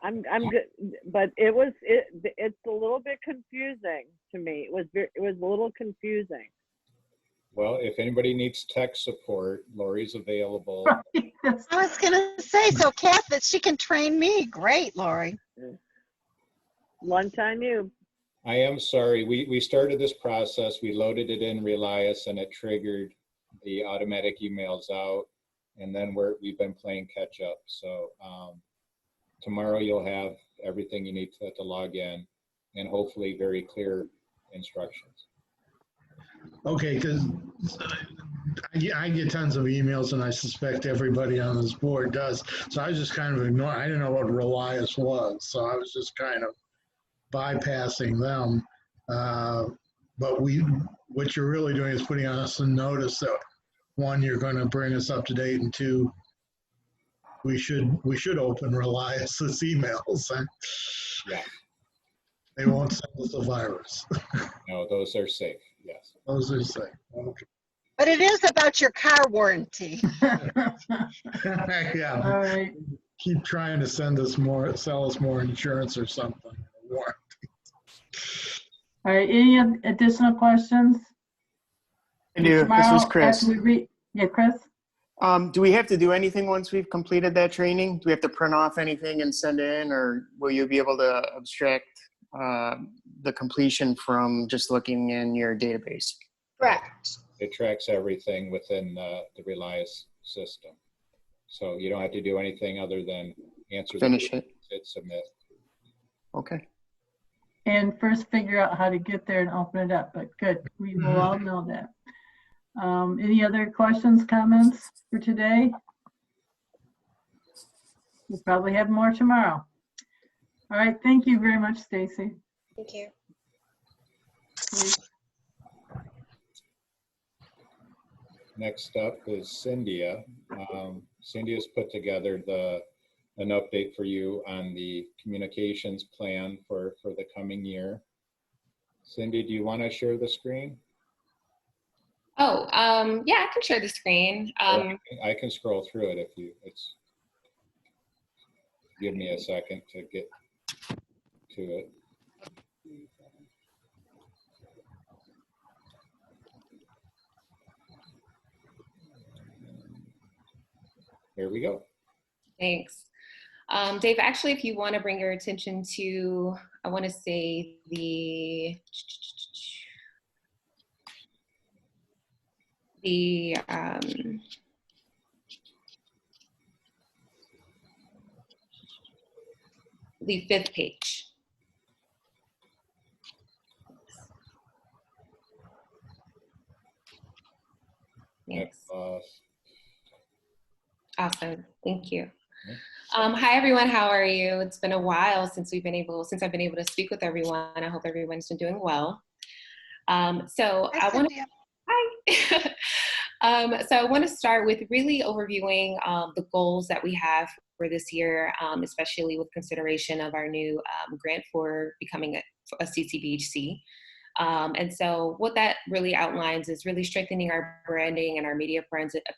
I'm good. But it's a little bit confusing to me. It was a little confusing. Well, if anybody needs tech support, Lori's available. I was gonna say, so Kath, that she can train me. Great, Lori. Lunch on you. I am sorry. We started this process. We loaded it in Relias and it triggered the automatic emails out. And then we've been playing catch up. So tomorrow you'll have everything you need to log in and hopefully very clear instructions. Okay, because I get tons of emails and I suspect everybody on this board does. So I was just kind of ignoring, I didn't know what Relias was. So I was just kind of bypassing them. But what you're really doing is putting us a notice that one, you're going to bring us up to date, and two, we should open Relias's emails. Yeah. They won't send us a virus. No, those are safe. Yes. Those are safe. Okay. But it is about your car warranty. Yeah. All right. Keep trying to sell us more insurance or something. All right. Any additional questions? I do. This is Chris. Yeah, Chris? Do we have to do anything once we've completed that training? Do we have to print off anything and send in, or will you be able to abstract the completion from just looking in your database. Correct. It tracks everything within the Relias system. So you don't have to do anything other than answer Finish it. hit submit. Okay. And first figure out how to get there and open it up, but good, we will all know that. Any other questions, comments for today? We'll probably have more tomorrow. All right, thank you very much, Stacy. Thank you. Next up is Cyndia. Cyndia's put together an update for you on the communications plan for the coming year. Cindy, do you want to share the screen? Oh, yeah, I can share the screen. I can scroll through it if it's. Give me a second to get to it. Here we go. Thanks. Dave, actually, if you want to bring your attention to, I want to say the fifth page. Thanks. Awesome. Thank you. Hi, everyone. How are you? It's been a while since I've been able to speak with everyone. I hope everyone's been doing well. So I want to start with really overviewing the goals that we have for this year, especially with consideration of our new grant for becoming a CCBHC. And so what that really outlines is really strengthening our branding and our media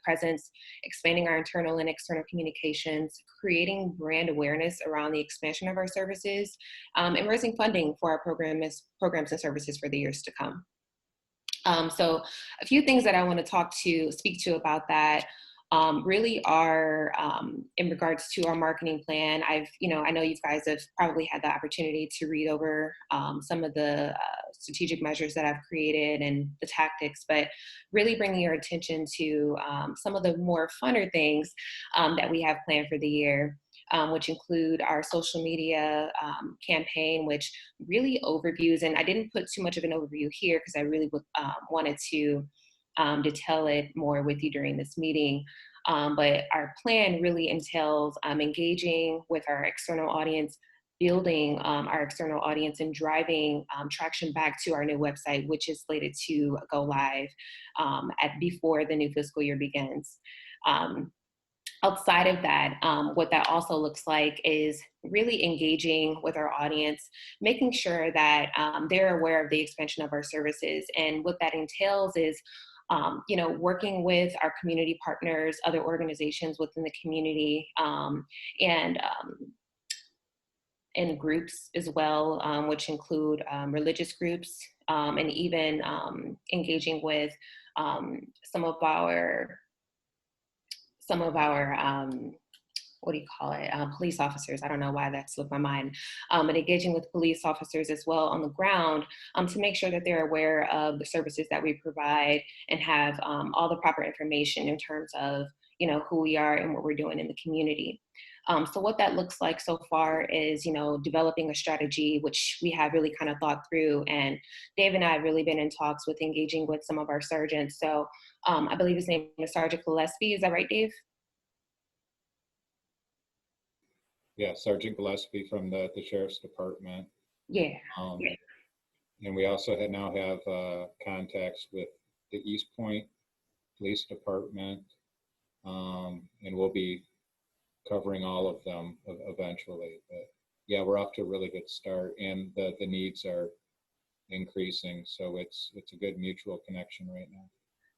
presence, expanding our internal and external communications, creating brand awareness around the expansion of our services, and raising funding for our programs and services for the years to come. So a few things that I want to speak to about that really are in regards to our marketing plan. I know you guys have probably had the opportunity to read over some of the strategic measures that I've created and the tactics, but really bringing your attention to some of the more funner things that we have planned for the year. Which include our social media campaign, which really overviews, and I didn't put too much of an overview here because I really wanted to detail it more with you during this meeting. But our plan really entails engaging with our external audience, building our external audience, and driving traction back to our new website, which is slated to go live before the new fiscal year begins. Outside of that, what that also looks like is really engaging with our audience, making sure that they're aware of the expansion of our services. And what that entails is, working with our community partners, other organizations within the community, and groups as well, which include religious groups, and even engaging with some of our police officers. I don't know why that slipped my mind, but engaging with police officers as well on the ground to make sure that they're aware of the services that we provide and have all the proper information in terms of, who we are and what we're doing in the community. So what that looks like so far is, developing a strategy, which we have really kind of thought through. And Dave and I have really been in talks with engaging with some of our sergeants. So I believe his name is Sergeant Gillespie. Is that right, Dave? Yeah, Sergeant Gillespie from the Sheriff's Department. Yeah. And we also now have contacts with the East Point Police Department, and we'll be covering all of them eventually. But yeah, we're off to a really good start, and the needs are increasing, so it's a good mutual connection right now.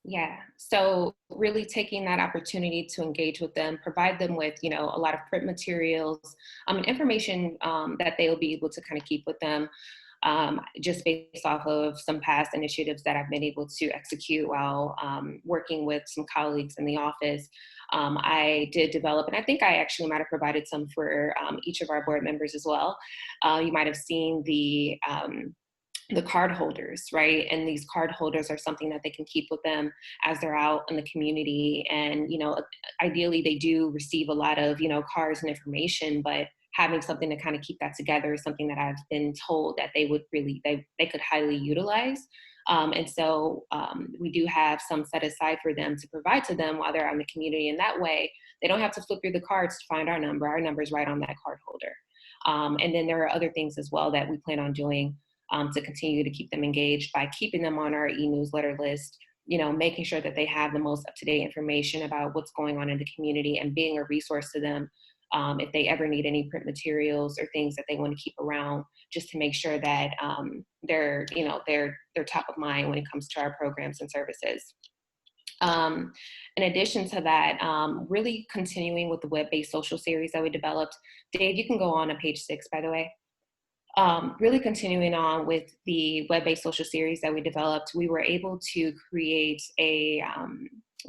Yeah, so really taking that opportunity to engage with them, provide them with, a lot of print materials, and information that they'll be able to kind of keep with them, just based off of some past initiatives that I've been able to execute while working with some colleagues in the office. I did develop, and I think I actually might have provided some for each of our board members as well. You might have seen the the card holders, right? And these card holders are something that they can keep with them as they're out in the community. And, you know, ideally they do receive a lot of, you know, cards and information, but having something to kind of keep that together is something that I've been told that they would really, they could highly utilize. And so we do have some set aside for them to provide to them while they're out in the community. And that way, they don't have to flip through the cards to find our number. Our number is right on that card holder. And then there are other things as well that we plan on doing to continue to keep them engaged by keeping them on our e-newsletter list, you know, making sure that they have the most up-to-date information about what's going on in the community and being a resource to them if they ever need any print materials or things that they want to keep around, just to make sure that they're, you know, they're top of mind when it comes to our programs and services. In addition to that, really continuing with the web-based social series that we developed. Dave, you can go on to page 6, by the way. Really continuing on with the web-based social series that we developed, we were able to create a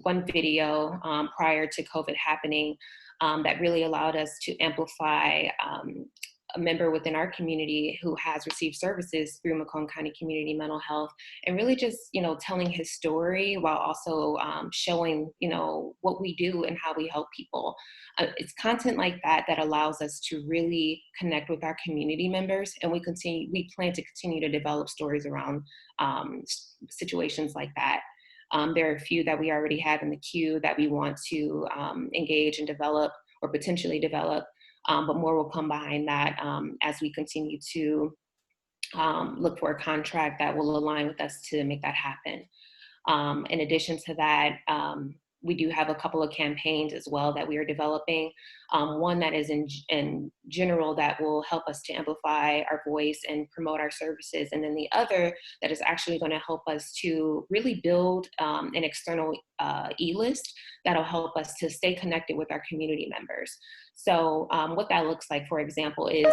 one video prior to COVID happening that really allowed us to amplify a member within our community who has received services through Macomb County Community Mental Health, and really just, you know, telling his story while also showing, you know, what we do and how we help people. It's content like that that allows us to really connect with our community members, and we plan to continue to develop stories around situations like that. There are a few that we already have in the queue that we want to engage and develop or potentially develop, but more will come behind that as we continue to look for a contract that will align with us to make that happen. In addition to that, we do have a couple of campaigns as well that we are developing. One that is in general that will help us to amplify our voice and promote our services. And then the other that is actually going to help us to really build an external e-list that'll help us to stay connected with our community members. So what that looks like, for example, is,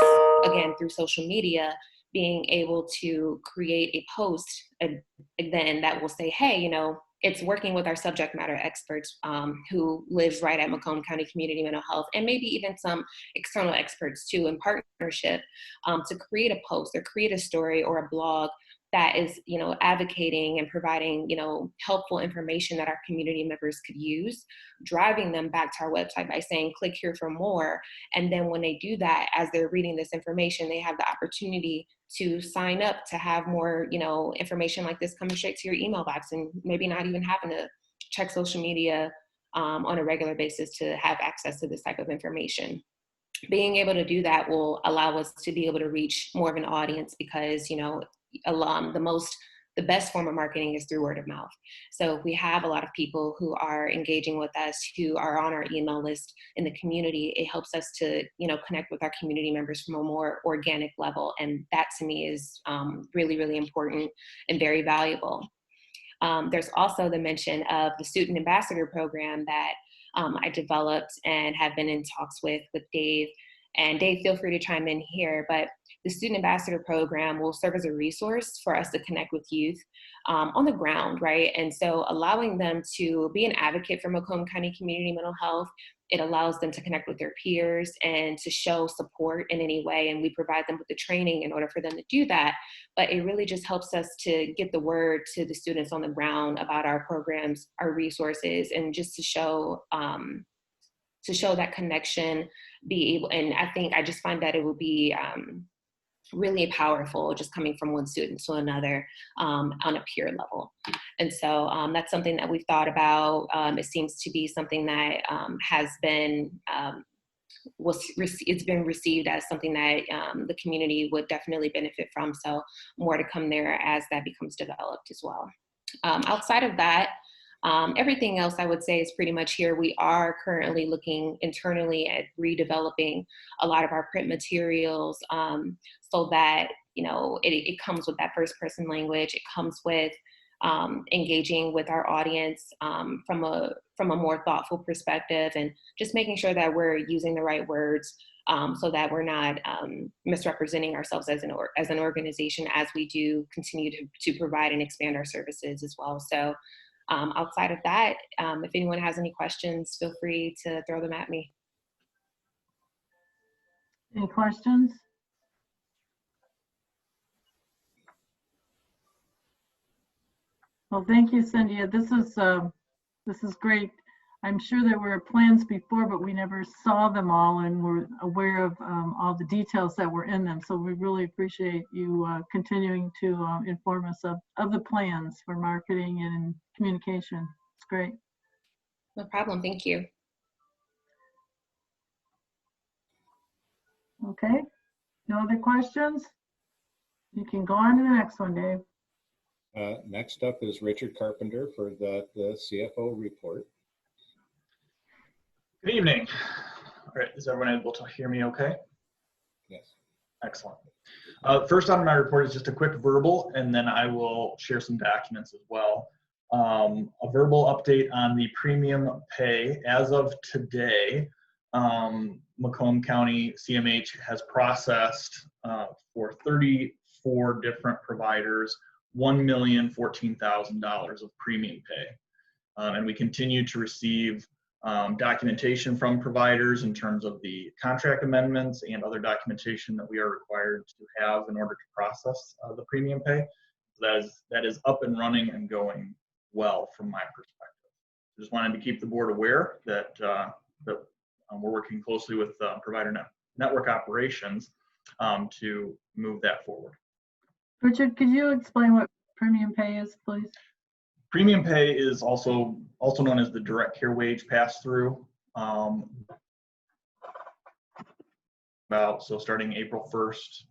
again, through social media, being able to create a post then that will say, hey, you know, it's working with our subject matter experts who live right at Macomb County Community Mental Health, and maybe even some external experts too in partnership to create a post or create a story or a blog that is, you know, advocating and providing, you know, helpful information that our community members could use, driving them back to our website by saying, click here for more. And then when they do that, as they're reading this information, they have the opportunity to sign up to have more, you know, information like this coming straight to your email box, and maybe not even having to check social media on a regular basis to have access to this type of information. Being able to do that will allow us to be able to reach more of an audience because, you know, the best form of marketing is through word of mouth. So if we have a lot of people who are engaging with us, who are on our email list in the community, it helps us to, you know, connect with our community members from a more organic level. And that to me is really, really important and very valuable. There's also the mention of the Student Ambassador Program that I developed and have been in talks with Dave. And Dave, feel free to chime in here, but the Student Ambassador Program will serve as a resource for us to connect with youth on the ground, right? And so allowing them to be an advocate for Macomb County Community Mental Health, it allows them to connect with their peers and to show support in any way. And we provide them with the training in order for them to do that. But it really just helps us to get the word to the students on the ground about our programs, our resources, and just to show that connection, be able, and I just find that it will be really powerful just coming from one student to another on a peer level. And so that's something that we've thought about. It seems to be something that has been, it's been received as something that the community would definitely benefit from. So more to come there as that becomes developed as well. Outside of that, everything else I would say is pretty much here. We are currently looking internally at redeveloping a lot of our print materials so that, you know, it comes with that first person language. It comes with engaging with our audience from a more thoughtful perspective, and just making sure that we're using the right words so that we're not misrepresenting ourselves as an organization as we do continue to provide and expand our services as well. So outside of that, if anyone has any questions, feel free to throw them at me. Any questions? Well, thank you, Cynthia. This is great. I'm sure there were plans before, but we never saw them all and were aware of all the details that were in them. So we really appreciate you continuing to inform us of the plans for marketing and communication. It's great. No problem. Thank you. Okay. No other questions? You can go on to the next one, Dave. Next up is Richard Carpenter for the CFO report. Good evening. All right, is everyone able to hear me okay? Yes. Excellent. First on my report is just a quick verbal, and then I will share some documents as well. A verbal update on the premium pay. As of today, Macomb County CMH has processed for 34 different providers $1,014,000 of premium pay. And we continue to receive documentation from providers in terms of the contract amendments and other documentation that we are required to have in order to process the premium pay. So that is up and running and going well from my perspective. Just wanted to keep the board aware that we're working closely with provider network operations to move that forward. Richard, could you explain what premium pay is, please? Premium pay is also known as the direct care wage pass-through. So starting April 1st,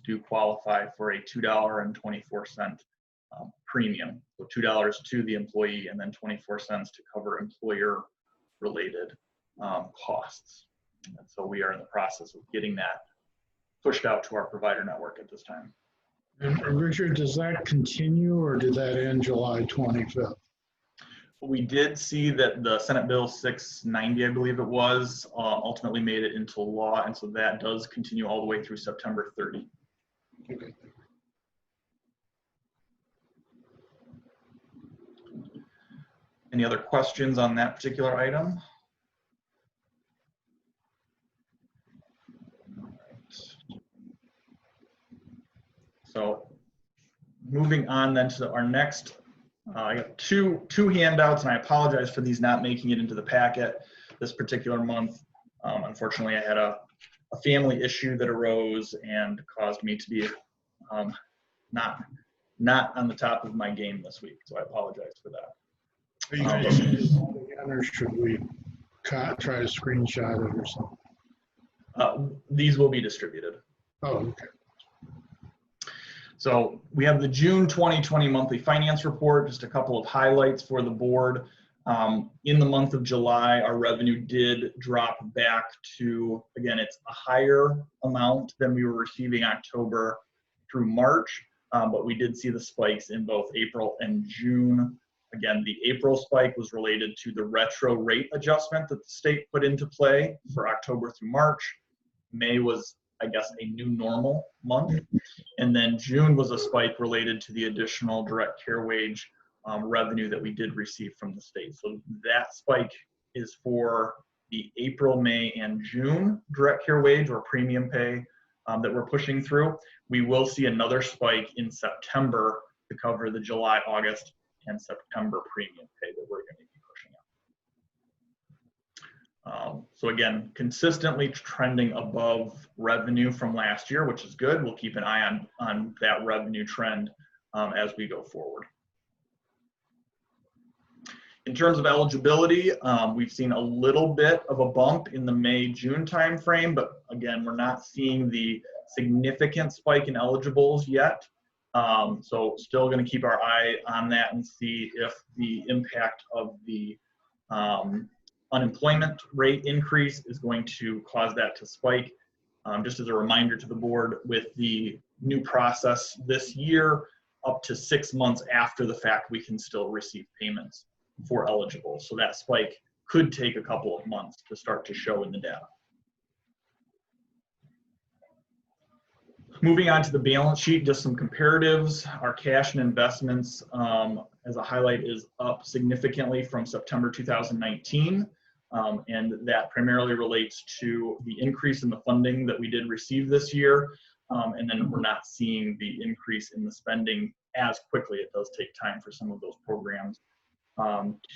do qualify for a $2.24 premium. So $2 to the employee and then 24 cents to cover employer-related costs. And so we are in the process of getting that pushed out to our provider network at this time. And Richard, does that continue or did that end July 25th? We did see that the Senate Bill 690, I believe it was, ultimately made it into law, and so that does continue all the way through September 30. Okay. Any other questions on that particular item? So moving on then to our next, I got two handouts, and I apologize for these not making it into the packet this particular month. Unfortunately, I had a family issue that arose and caused me to be not on the top of my game this week, so I apologize for that. Are you guys again, or should we try to screenshot it or something? These will be distributed. Oh, okay. So we have the June 2020 monthly finance report, just a couple of highlights for the board. In the month of July, our revenue did drop back to, again, it's a higher amount than we were receiving October through March, but we did see the spikes in both April and June. Again, the April spike was related to the retro rate adjustment that the state put into play for October through March. May was, I guess, a new normal month. And then June was a spike related to the additional direct care wage revenue that we did receive from the state. So that spike is for the April, May, and June direct care wage or premium pay that we're pushing through. We will see another spike in September to cover the July, August, and September premium pay that we're going to be pushing out. So again, consistently trending above revenue from last year, which is good. We'll keep an eye on that revenue trend as we go forward. In terms of eligibility, we've seen a little bit of a bump in the May-June timeframe, but again, we're not seeing the significant spike in eligibles yet. So still going to keep our eye on that and see if the impact of the unemployment rate increase is going to cause that to spike. Just as a reminder to the board, with the new process this year, up to 6 months after the fact, we can still receive payments for eligible. So that spike could take a couple of months to start to show in the data. Moving on to the balance sheet, just some comparatives. Our cash and investments, as a highlight, is up significantly from September 2019. And that primarily relates to the increase in the funding that we did receive this year. And then we're not seeing the increase in the spending as quickly. It does take time for some of those programs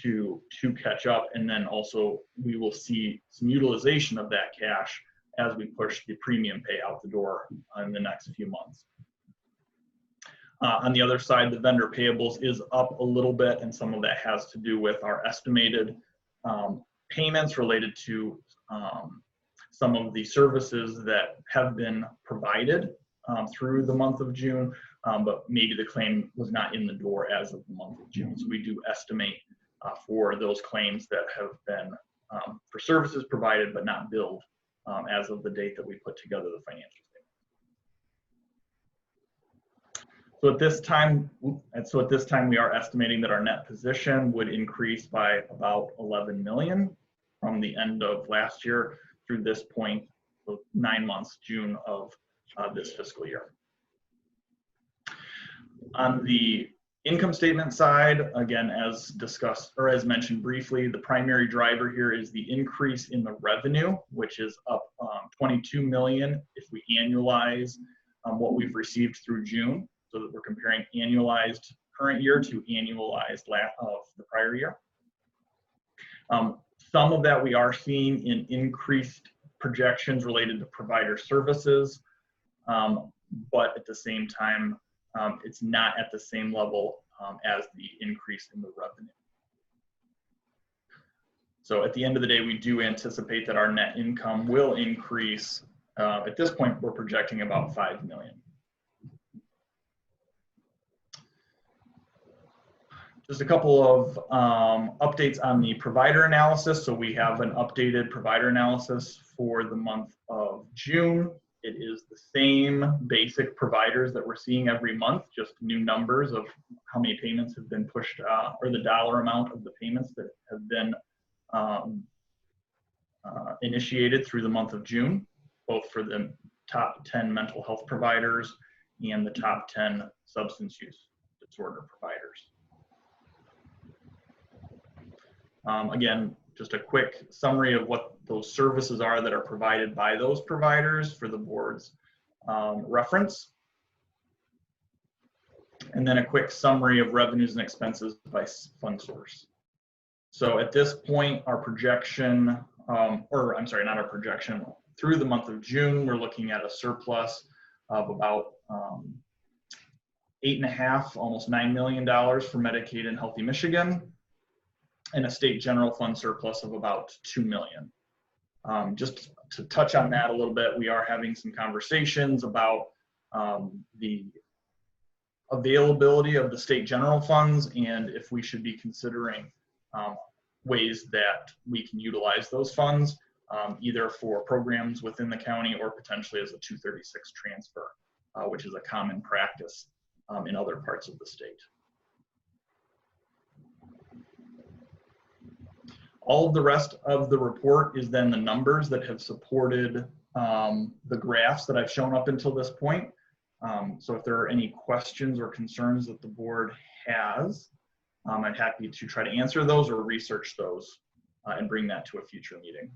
to catch up. And then also we will see some utilization of that cash as we push the premium pay out the door in the next few months. On the other side, the vendor payables is up a little bit, and some of that has to do with our estimated payments related to some of the services that have been provided through the month of June, but maybe the claim was not in the door as of the month of June. So we do estimate for those claims that have been for services provided but not billed as of the date that we put together the financial statement. So at this time, we are estimating that our net position would increase by about 11 million from the end of last year through this point, so 9 months, June of this fiscal year. On the income statement side, again, as discussed or as mentioned briefly, the primary driver here is the increase in the revenue, which is up 22 million if we annualize what we've received through June, so that we're comparing annualized current year to annualized of the prior year. Some of that we are seeing in increased projections related to provider services, but at the same time, it's not at the same level as the increase in the revenue. So at the end of the day, we do anticipate that our net income will increase. At this point, we're projecting about 5 million. Just a couple of updates on the provider analysis. So we have an updated provider analysis for the month of June. It is the same basic providers that we're seeing every month, just new numbers of how many payments have been pushed, or the dollar amount of the payments that have been initiated through the month of June, both for the top 10 mental health providers and the top 10 substance use disorder providers. Again, just a quick summary of what those services are that are provided by those providers for the board's reference. And then a quick summary of revenues and expenses by fund source. So at this point, our projection, or I'm sorry, not our projection, through the month of June, we're looking at a surplus of about $8.5, almost $9 million for Medicaid and Healthy Michigan, and a state general fund surplus of about 2 million. Just to touch on that a little bit, we are having some conversations about the availability of the state general funds and if we should be considering ways that we can utilize those funds, either for programs within the county or potentially as a 236 transfer, which is a common practice in other parts of the state. All of the rest of the report is then the numbers that have supported the graphs that I've shown up until this point. So if there are any questions or concerns that the board has, I'm happy to try to answer those or research those and bring that to a future meeting.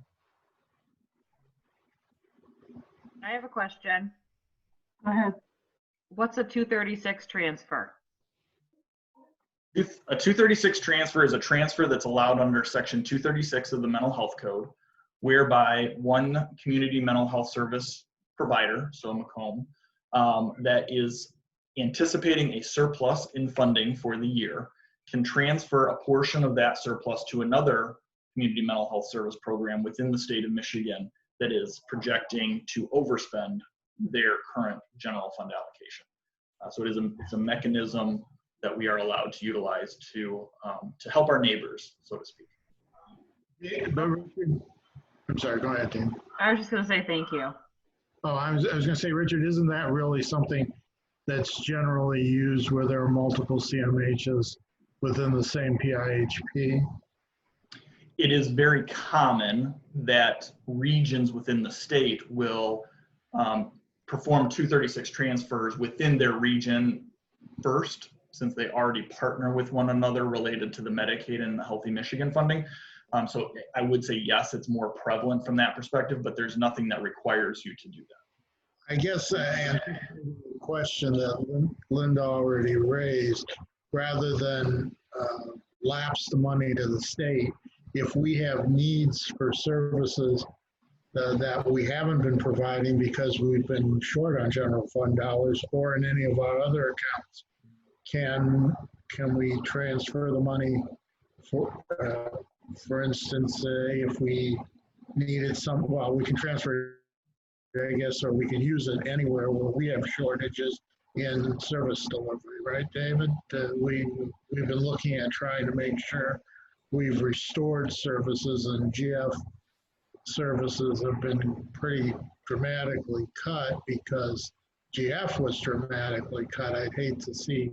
I have a question. Go ahead. What's a 236 transfer? If a 236 transfer is a transfer that's allowed under Section 236 of the Mental Health Code, whereby one community mental health service provider, so Macomb, that is anticipating a surplus in funding for the year, can transfer a portion of that surplus to another community mental health service program within the state of Michigan that is projecting to overspend their current general fund allocation. So it's a mechanism that we are allowed to utilize to help our neighbors, so to speak. I'm sorry, go ahead, Dean. I was just going to say thank you. Oh, I was going to say, Richard, isn't that really something that's generally used where there are multiple CMHs within the same PIHP? It is very common that regions within the state will perform 236 transfers within their region first, since they already partner with one another related to the Medicaid and the Healthy Michigan funding. So I would say yes, it's more prevalent from that perspective, but there's nothing that requires you to do that. I guess anticipating the question that Linda already raised, rather than lapse the money to the state, if we have needs for services that we haven't been providing because we've been short on general fund dollars or in any of our other accounts, can we transfer the money for instance, if we needed some, well, we can transfer it, I guess, or we can use it anywhere where we have shortages in service delivery, right, David? We've been looking at trying to make sure we've restored services, and GF services have been pretty dramatically cut because GF was dramatically cut. I'd hate to see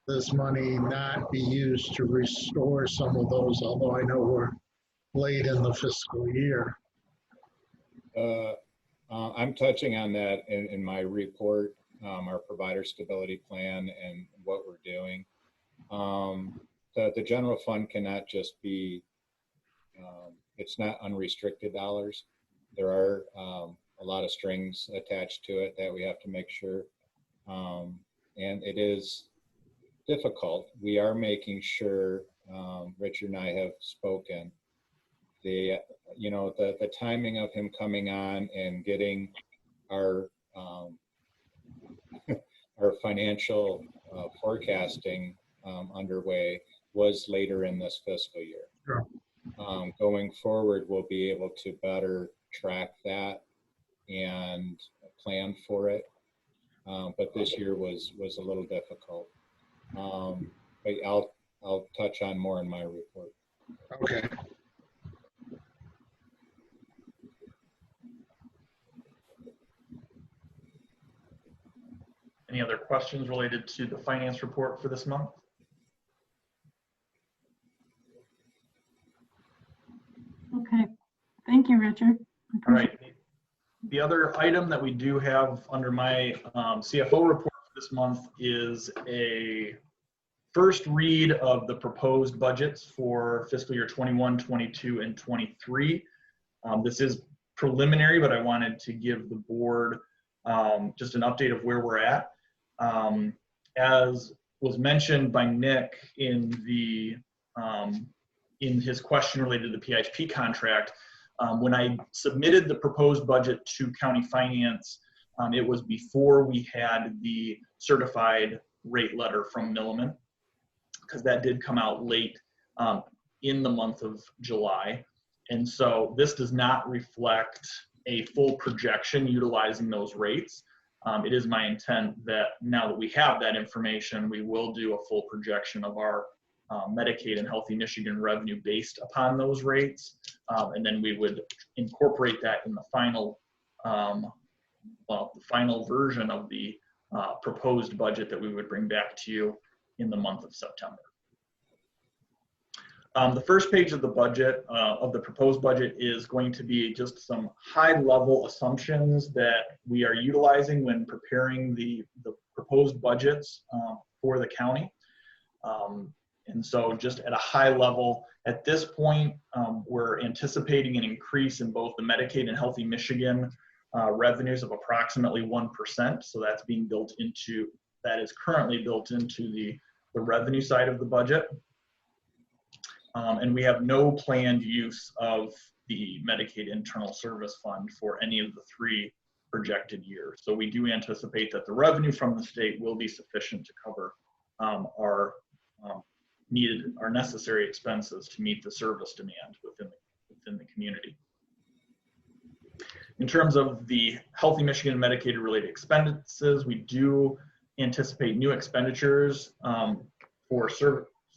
this money not be used to restore some of those, although I know we're late in the fiscal year. I'm touching on that in my report, our provider stability plan and what we're doing. The general fund cannot just be, it's not unrestricted dollars. There are a lot of strings attached to it that we have to make sure. And it is difficult. We are making sure, Richard and I have spoken, the timing of him coming on and getting our our financial forecasting underway was later in this fiscal year. Sure. Going forward, we'll be able to better track that and plan for it. But this year was a little difficult. But I'll touch on more in my report. Okay. Any other questions related to the finance report for this month? Okay, thank you, Richard. All right. The other item that we do have under my CFO report for this month is a first read of the proposed budgets for fiscal year 21, 22, and 23. This is preliminary, but I wanted to give the board just an update of where we're at. As was mentioned by Nick in his question related to the PHP contract, when I submitted the proposed budget to county finance, it was before we had the certified rate letter from Milliman, because that did come out late in the month of July. And so this does not reflect a full projection utilizing those rates. It is my intent that now that we have that information, we will do a full projection of our Medicaid and Healthy Michigan revenue based upon those rates. And then we would incorporate that in the final, the final version of the proposed budget that we would bring back to you in the month of September. The first page of the budget, of the proposed budget, is going to be just some high-level assumptions that we are utilizing when preparing the proposed budgets for the county. And so just at a high level, at this point, we're anticipating an increase in both the Medicaid and Healthy Michigan revenues of approximately 1%. So that's being built into, that is currently built into the revenue side of the budget. And we have no planned use of the Medicaid Internal Service Fund for any of the 3 projected years. So we do anticipate that the revenue from the state will be sufficient to cover our necessary expenses to meet the service demand within the community. In terms of the Healthy Michigan Medicaid related expenses, we do anticipate new expenditures for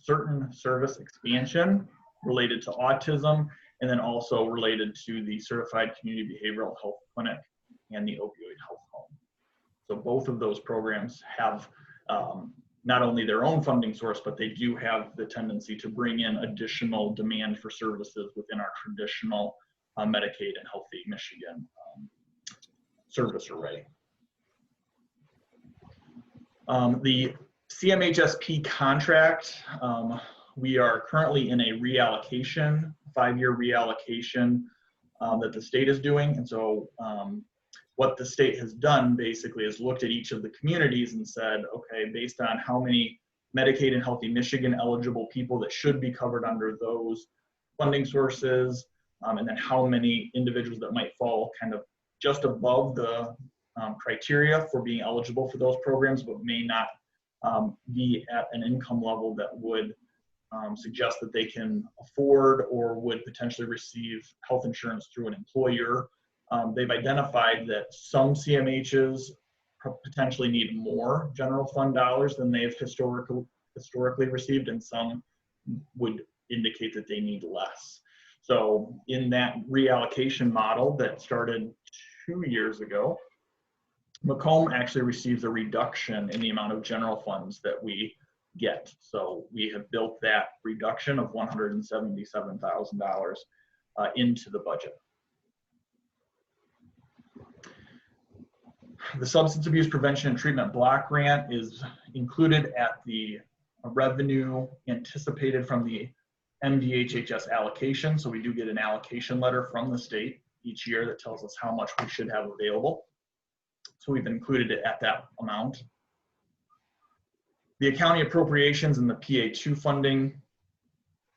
certain service expansion related to autism, and then also related to the Certified Community Behavioral Health Clinic and the Opioid Health Home. So both of those programs have not only their own funding source, but they do have the tendency to bring in additional demand for services within our traditional Medicaid and Healthy Michigan service array. The CMHSP contract, we are currently in a reallocation, 5-year reallocation that the state is doing. And so what the state has done basically is looked at each of the communities and said, okay, based on how many Medicaid and Healthy Michigan eligible people that should be covered under those funding sources, and then how many individuals that might fall kind of just above the criteria for being eligible for those programs, but may not be at an income level that would suggest that they can afford or would potentially receive health insurance through an employer. They've identified that some CMHs potentially need more general fund dollars than they've historically received, and some would indicate that they need less. So in that reallocation model that started 2 years ago, Macomb actually receives a reduction in the amount of general funds that we get. So we have built that reduction of $177,000 into the budget. The Substance Abuse Prevention and Treatment Block Grant is included at the revenue anticipated from the MDHHS allocation. So we do get an allocation letter from the state each year that tells us how much we should have available. So we've included it at that amount. The county appropriations and the PA2 funding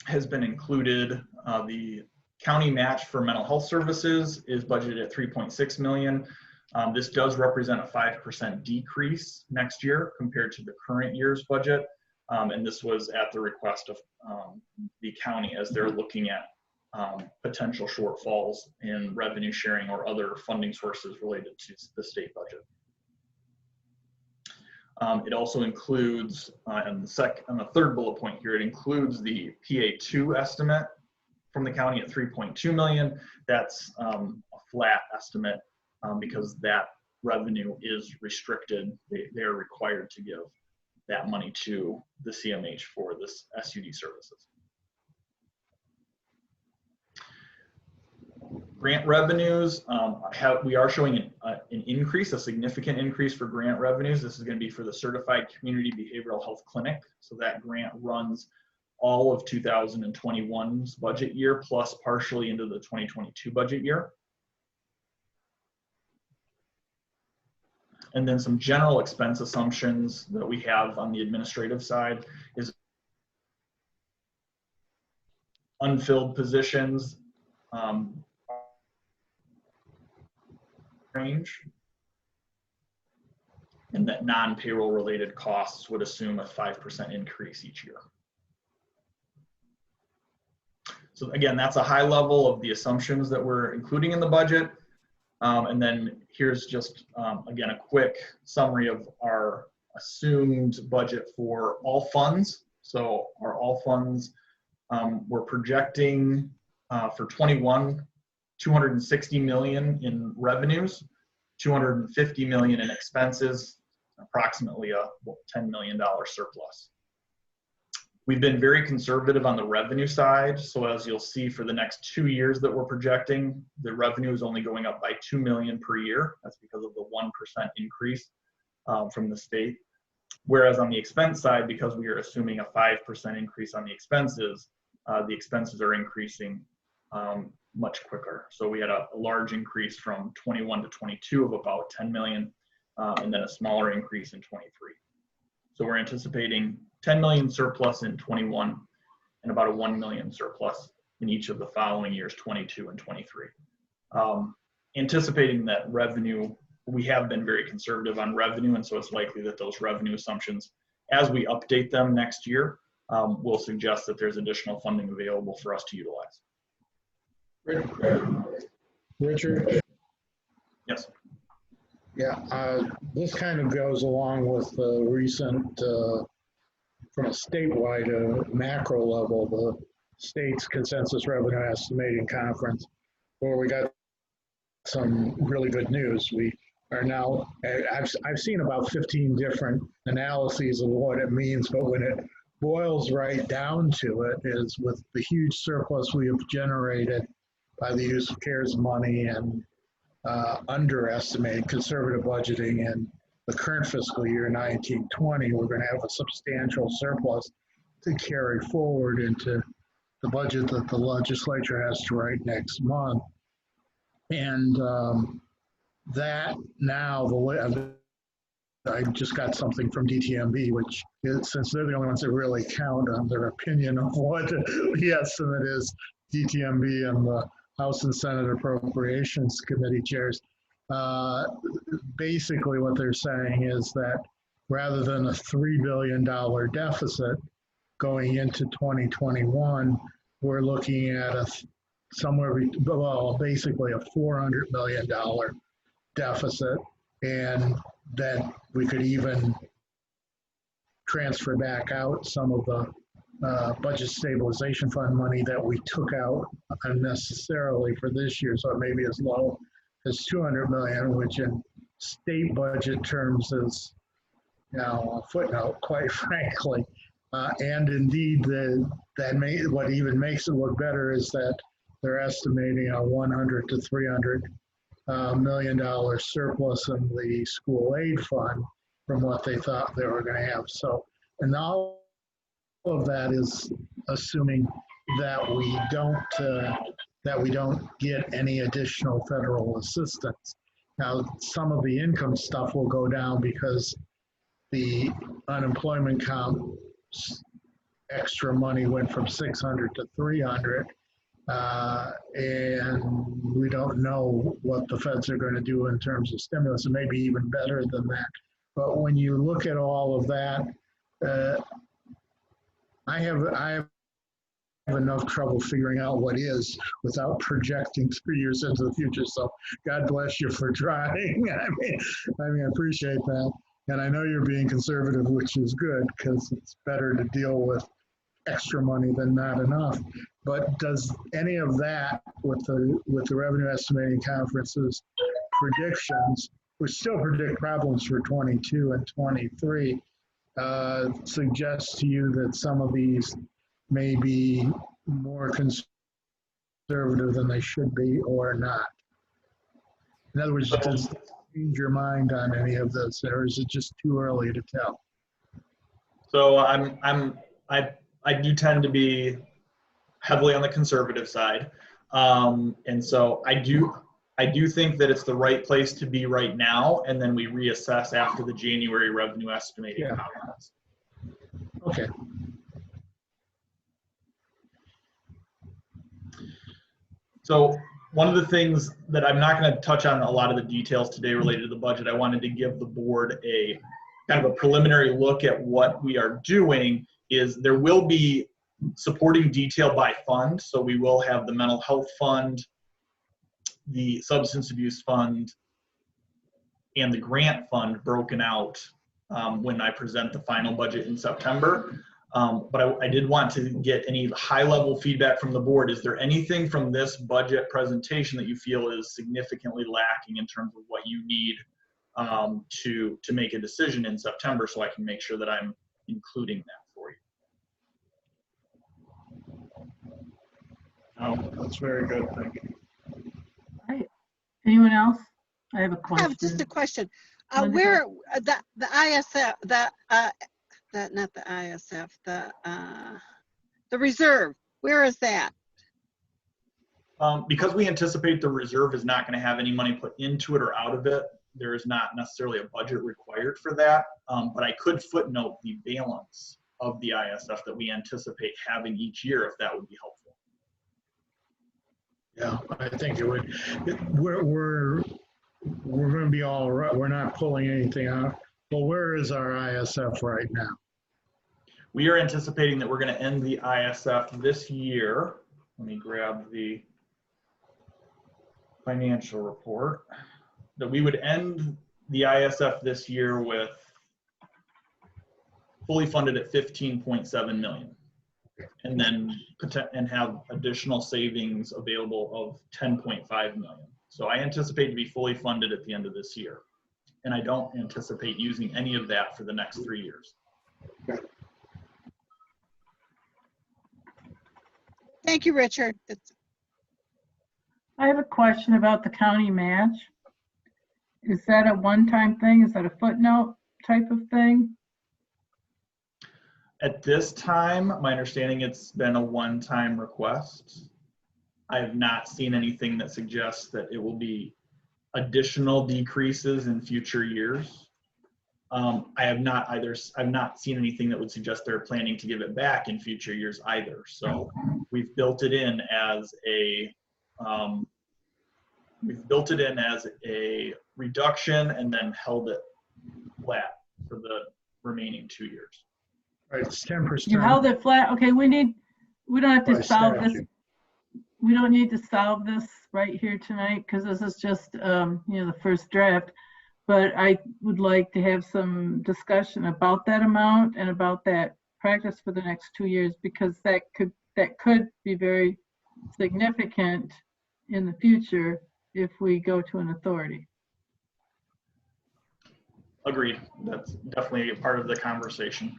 has been included. The county match for mental health services is budgeted at $3.6 million. This does represent a 5% decrease next year compared to the current year's budget. And this was at the request of the county as they're looking at potential shortfalls in revenue sharing or other funding sources related to the state budget. It also includes, on the third bullet point here, it includes the PA2 estimate from the county at $3.2 million. That's a flat estimate because that revenue is restricted. They are required to give that money to the CMH for this SUD services. Grant revenues, we are showing an increase, a significant increase for grant revenues. This is going to be for the Certified Community Behavioral Health Clinic. So that grant runs all of 2021's budget year plus partially into the 2022 budget year. And then some general expense assumptions that we have on the administrative side is unfilled positions range, and that non-payroll related costs would assume a 5% increase each year. So again, that's a high level of the assumptions that we're including in the budget. And then here's just, again, a quick summary of our assumed budget for all funds. So our all funds, we're projecting for 21, $260 million in revenues, $250 million in expenses, approximately a $10 million surplus. We've been very conservative on the revenue side. So as you'll see for the next 2 years that we're projecting, the revenue is only going up by $2 million per year. That's because of the 1% increase from the state. Whereas on the expense side, because we are assuming a 5% increase on the expenses are increasing much quicker. So we had a large increase from 21 to 22 of about 10 million, and then a smaller increase in 23. So we're anticipating 10 million surplus in 21 and about a 1 million surplus in each of the following years, 22 and 23. Anticipating that revenue, we have been very conservative on revenue, and so it's likely that those revenue assumptions, as we update them next year, will suggest that there's additional funding available for us to utilize. Richard? Yes. Yeah, this kind of goes along with the recent, from a statewide macro level, the state's consensus revenue estimating conference, where we got some really good news. We are now, I've seen about 15 different analyses of what it means, but when it boils right down to it is with the huge surplus we have generated by the use of CARES money and underestimated conservative budgeting in the current fiscal year 19-20, we're going to have a substantial surplus to carry forward into the budget that the legislature has to write next month. And that now, the way I just got something from DTMB, which is, since they're the only ones that really count on their opinion of what the estimate is, DTMB and the House and Senate Appropriations Committee chairs. Basically what they're saying is that rather than a $3 billion deficit going into 2021, we're looking at basically a $400 million deficit, and then we could even transfer back out some of the budget stabilization fund money that we took out unnecessarily for this year. So it may be as low as 200 million, which in state budget terms is, a footnote, quite frankly. And indeed, what even makes it look better is that they're estimating a 100 to 300 $1 million surplus in the school aid fund from what they thought they were going to have. So, and all of that is assuming that we don't get any additional federal assistance. Now, some of the income stuff will go down because the unemployment comp extra money went from 600 to 300. And we don't know what the feds are going to do in terms of stimulus. It may be even better than that. But when you look at all of that, I have enough trouble figuring out what is without projecting 3 years into the future. So God bless you for trying. I mean, I appreciate that. And I know you're being conservative, which is good because it's better to deal with extra money than not enough. But does any of that with the revenue estimating conference's predictions, which still predict problems for 22 and 23, suggest to you that some of these may be more conservative than they should be or not? In other words, does it change your mind on any of this, or is it just too early to tell? So I do tend to be heavily on the conservative side. And so I do think that it's the right place to be right now, and then we reassess after the January revenue estimating conference. Okay. So one of the things that I'm not going to touch on a lot of the details today related to the budget, I wanted to give the board a kind of a preliminary look at what we are doing. Is there will be supporting detail by fund. So we will have the mental health fund, the substance abuse fund, and the grant fund broken out when I present the final budget in September. But I did want to get any high-level feedback from the board. Is there anything from this budget presentation that you feel is significantly lacking in terms of what you need to make a decision in September, so I can make sure that I'm including that for you? Oh, that's very good. Thank you. Anyone else? I have a question. I have just a question. Where the ISF, not the ISF, the reserve, where is that? Because we anticipate the reserve is not going to have any money put into it or out of it, there is not necessarily a budget required for that. But I could footnote the balance of the ISF that we anticipate having each year, if that would be helpful. Yeah, I think it would. We're going to be all right. We're not pulling anything out. But where is our ISF right now? We are anticipating that we're going to end the ISF this year. Let me grab the financial report. That we would end the ISF this year with fully funded at 15.7 million. And then have additional savings available of 10.5 million. So I anticipate to be fully funded at the end of this year. And I don't anticipate using any of that for the next 3 years. Thank you, Richard. I have a question about the county match. Is that a one-time thing? Is that a footnote type of thing? At this time, my understanding it's been a one-time request. I have not seen anything that suggests that it will be additional decreases in future years. I've not seen anything that would suggest they're planning to give it back in future years either. So we've built it in as a reduction and then held it flat for the remaining 2 years. Right, it's 10%. You held it flat. Okay, we don't have to By solve this. statute. We don't need to solve this right here tonight because this is just, the first draft. But I would like to have some discussion about that amount and about that practice for the next 2 years, because that could be very significant in the future if we go to an authority. Agreed. That's definitely a part of the conversation.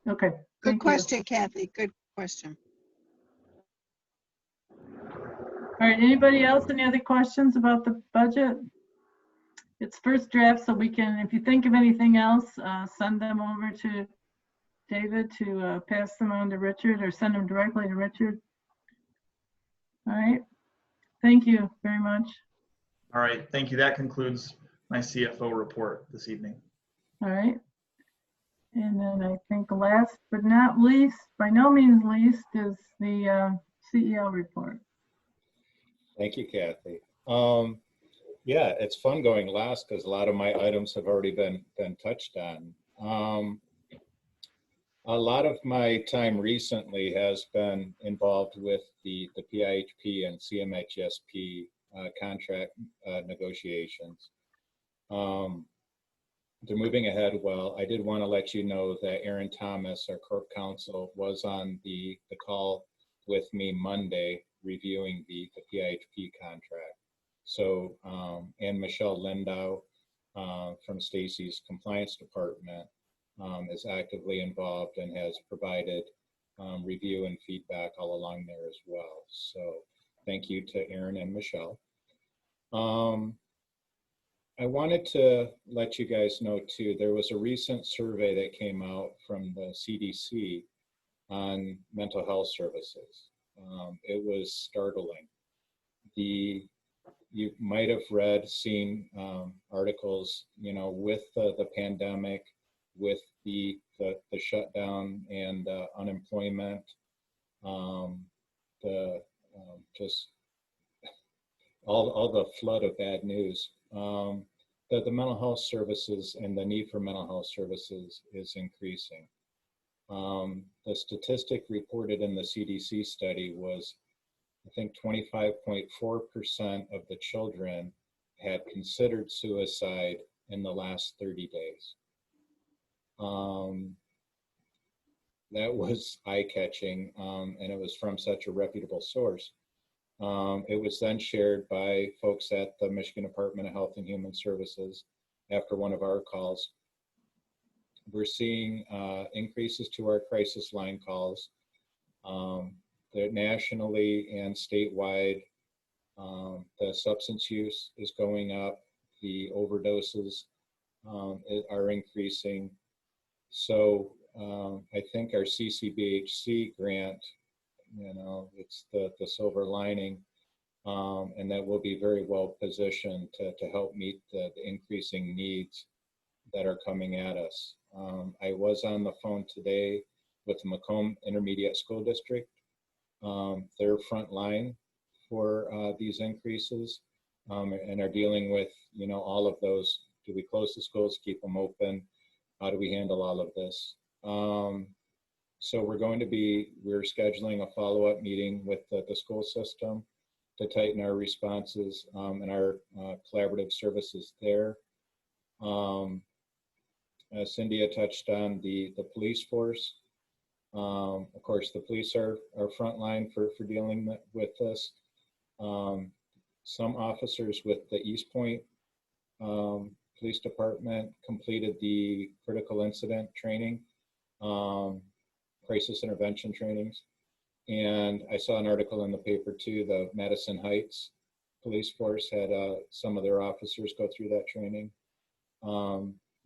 Okay. Good question, Kathy. Good question. All right, anybody else, any other questions about the budget? It's first draft, so we can, if you think of anything else, send them over to David to pass them on to Richard, or send them directly to Richard. All right, thank you very much. All right, thank you. That concludes my CFO report this evening. All right. And then I think last but not least, by no means least, is the CEO report. Thank you, Kathy. Yeah, it's fun going last because a lot of my items have already been touched on. A lot of my time recently has been involved with the PIHP and CMHSP contract negotiations. They're moving ahead well. I did want to let you know that Aaron Thomas, our corp counsel, was on the call with me Monday reviewing the PIHP contract. So, and Michelle Lindau from Stacy's compliance department is actively involved and has provided review and feedback all along there as well. So thank you to Aaron and Michelle. I wanted to let you guys know too, there was a recent survey that came out from the CDC on mental health services. It was startling. You might have seen articles, with the pandemic, with the shutdown and unemployment, just all the flood of bad news. That the mental health services and the need for mental health services is increasing. The statistic reported in the CDC study was, I think 25.4% of the children had considered suicide in the last 30 days. That was eye-catching, and it was from such a reputable source. It was then shared by folks at the Michigan Department of Health and Human Services after one of our calls. We're seeing increases to our crisis line calls. Nationally and statewide, the substance use is going up. The overdoses are increasing. So I think our CCBHC grant, it's the silver lining, and that will be very well positioned to help meet the increasing needs that are coming at us. I was on the phone today with the Macomb Intermediate School District. They're front line for these increases and are dealing with, all of those. Do we close the schools, keep them open? How do we handle all of this? So we're scheduling a follow-up meeting with the school system to tighten our responses and our collaborative services there. Cindy had touched on the police force. Of course, the police are frontline for dealing with this. Some officers with the East Point Police Department completed the critical incident training, crisis intervention trainings. And I saw an article in the paper too, the Madison Heights Police Force had some of their officers go through that training.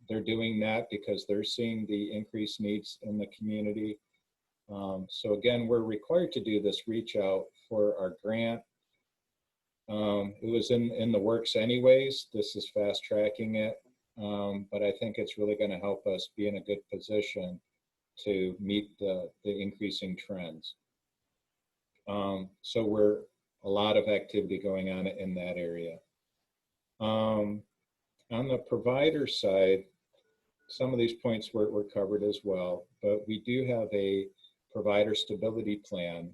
They're doing that because they're seeing the increased needs in the community. So again, we're required to do this reach out for our grant It was in the works anyways. This is fast tracking it. But I think it's really going to help us be in a good position to meet the increasing trends. So we're a lot of activity going on in that area. On the provider side, some of these points were covered as well, but we do have a provider stability plan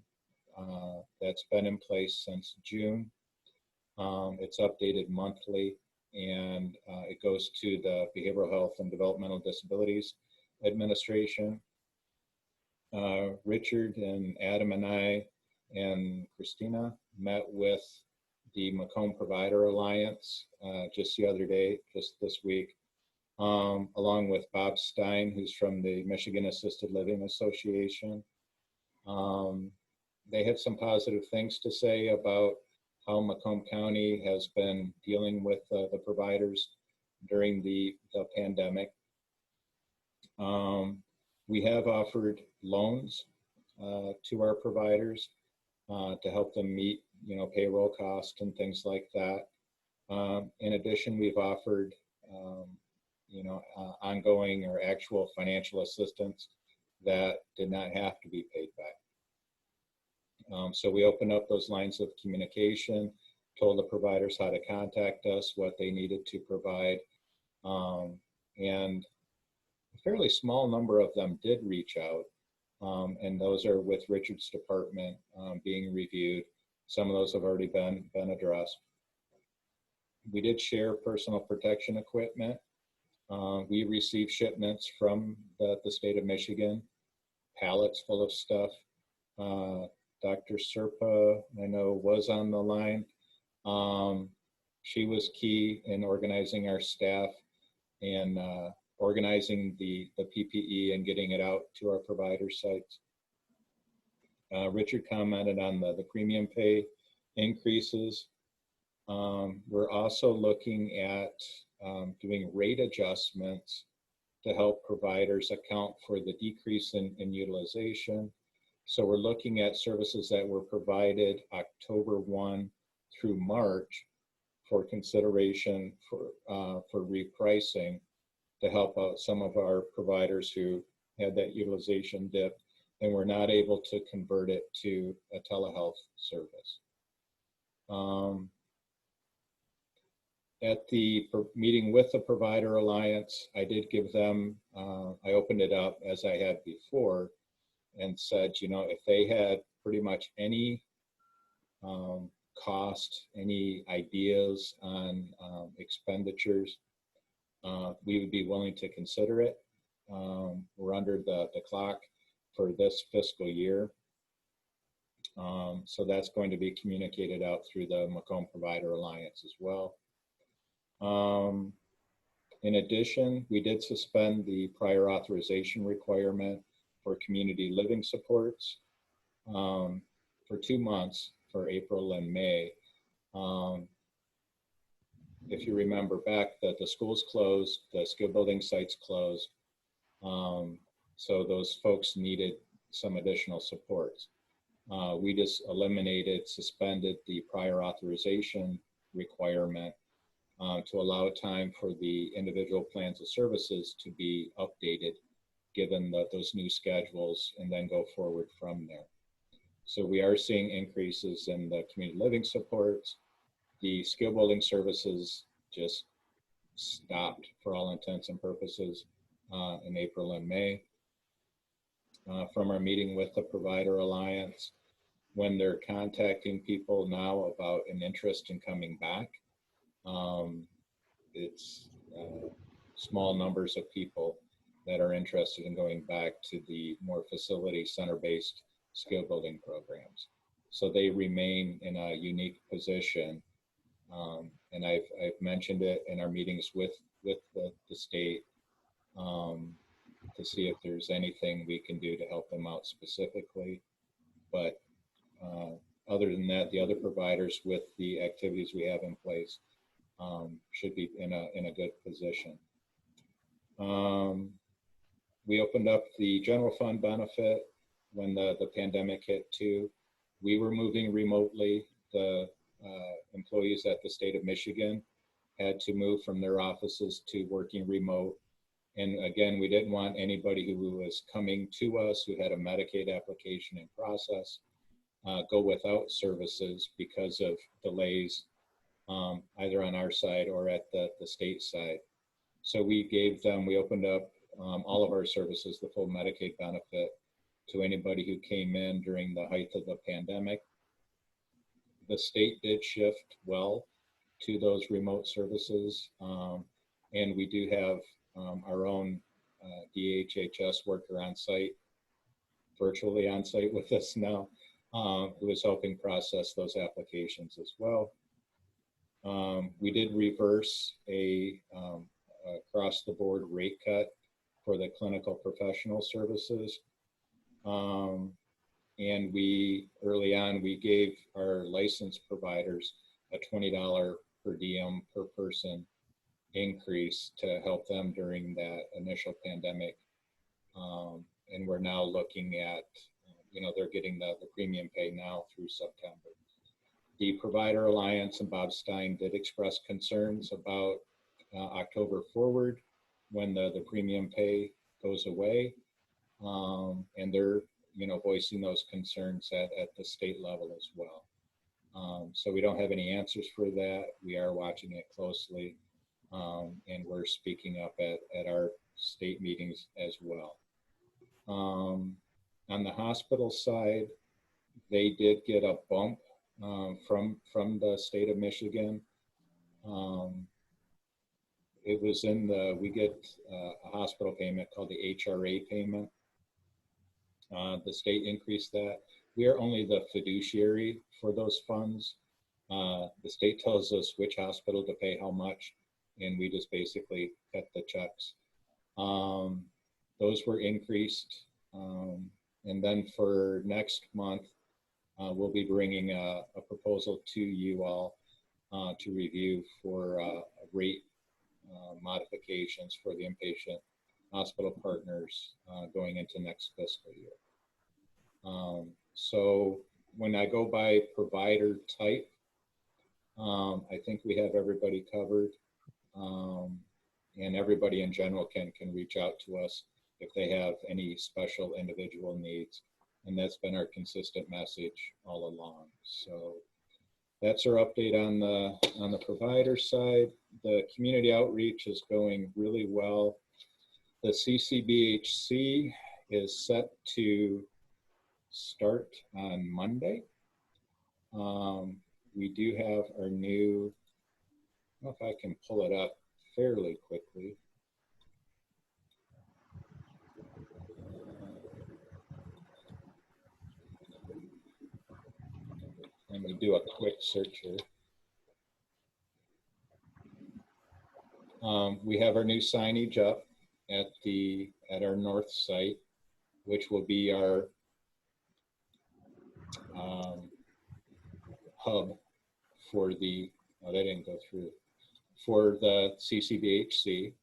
that's been in place since June. It's updated monthly, and it goes to the Behavioral Health and Developmental Disabilities Administration. Richard and Adam and I and Christina met with the Macomb Provider Alliance just the other day, just this week, along with Bob Stein, who's from the Michigan Assisted Living Association. They had some positive things to say about how Macomb County has been dealing with the providers during the pandemic. We have offered loans to our providers to help them meet, payroll costs and things like that. In addition, we've offered, ongoing or actual financial assistance that did not have to be paid back. So we opened up those lines of communication, told the providers how to contact us, what they needed to provide, and a fairly small number of them did reach out, and those are with Richard's department being reviewed. Some of those have already been addressed. We did share personal protection equipment. We received shipments from the state of Michigan, pallets full of stuff. Dr. Serpa, I know, was on the line. She was key in organizing our staff and organizing the PPE and getting it out to our provider sites. Richard commented on the premium pay increases. We're also looking at doing rate adjustments to help providers account for the decrease in utilization. So we're looking at services that were provided October 1 through March for consideration for repricing to help out some of our providers who had that utilization dip and were not able to convert it to a telehealth service. At the meeting with the Provider Alliance, I did give them, I opened it up as I had before and said, if they had pretty much any cost, any ideas on expenditures, we would be willing to consider it. We're under the clock for this fiscal year. So that's going to be communicated out through the Macomb Provider Alliance as well. In addition, we did suspend the prior authorization requirement for community living supports for 2 months for April and May. If you remember back, that the schools closed, the skill building sites closed, so those folks needed some additional supports. We just suspended the prior authorization requirement to allow time for the individual plans of services to be updated given those new schedules and then go forward from there. So we are seeing increases in the community living supports. The skill building services just stopped for all intents and purposes in April and May. From our meeting with the Provider Alliance, when they're contacting people now about an interest in coming back, it's small numbers of people that are interested in going back to the more facility center-based skill building programs. So they remain in a unique position. And I've mentioned it in our meetings with the state to see if there's anything we can do to help them out specifically. But other than that, the other providers with the activities we have in place should be in a good position. We opened up the general fund benefit when the pandemic hit too. We were moving remotely. The employees at the state of Michigan had to move from their offices to working remote. And again, we didn't want anybody who was coming to us who had a Medicaid application in process go without services because of delays either on our side or at the state side. So we opened up all of our services, the full Medicaid benefit, to anybody who came in during the height of the pandemic. The state did shift well to those remote services, and we do have our own DHHS worker on site, virtually on site with us now, who is helping process those applications as well. We did reverse a across the board rate cut for the clinical professional services. And early on, we gave our licensed providers a $20 per diem per person increase to help them during that initial pandemic. And we're now looking at, they're getting the premium pay now through September. The Provider Alliance and Bob Stein did express concerns about October forward when the premium pay goes away. And they're, voicing those concerns at the state level as well. So we don't have any answers for that. We are watching it closely, and we're speaking up at our state meetings as well. On the hospital side, they did get a bump from the state of Michigan. It was we get a hospital payment called the HRA payment. The state increased that. We are only the fiduciary for those funds. The state tells us which hospital to pay how much, and we just basically cut the checks. Those were increased. And then for next month, we'll be bringing a proposal to you all to review for rate modifications for the inpatient hospital partners going into next fiscal year. So when I go by provider type, I think we have everybody covered, and everybody in general can reach out to us if they have any special individual needs, and that's been our consistent message all along. So that's our update on the provider side. The community outreach is going really well. The CCBHC is set to start on Monday. We do have our new, I don't know if I can pull it up fairly quickly. Let me do a quick search here. We have our new signage up at our north site, which will be our hub for the, oh, that didn't go through, for the CCBHC.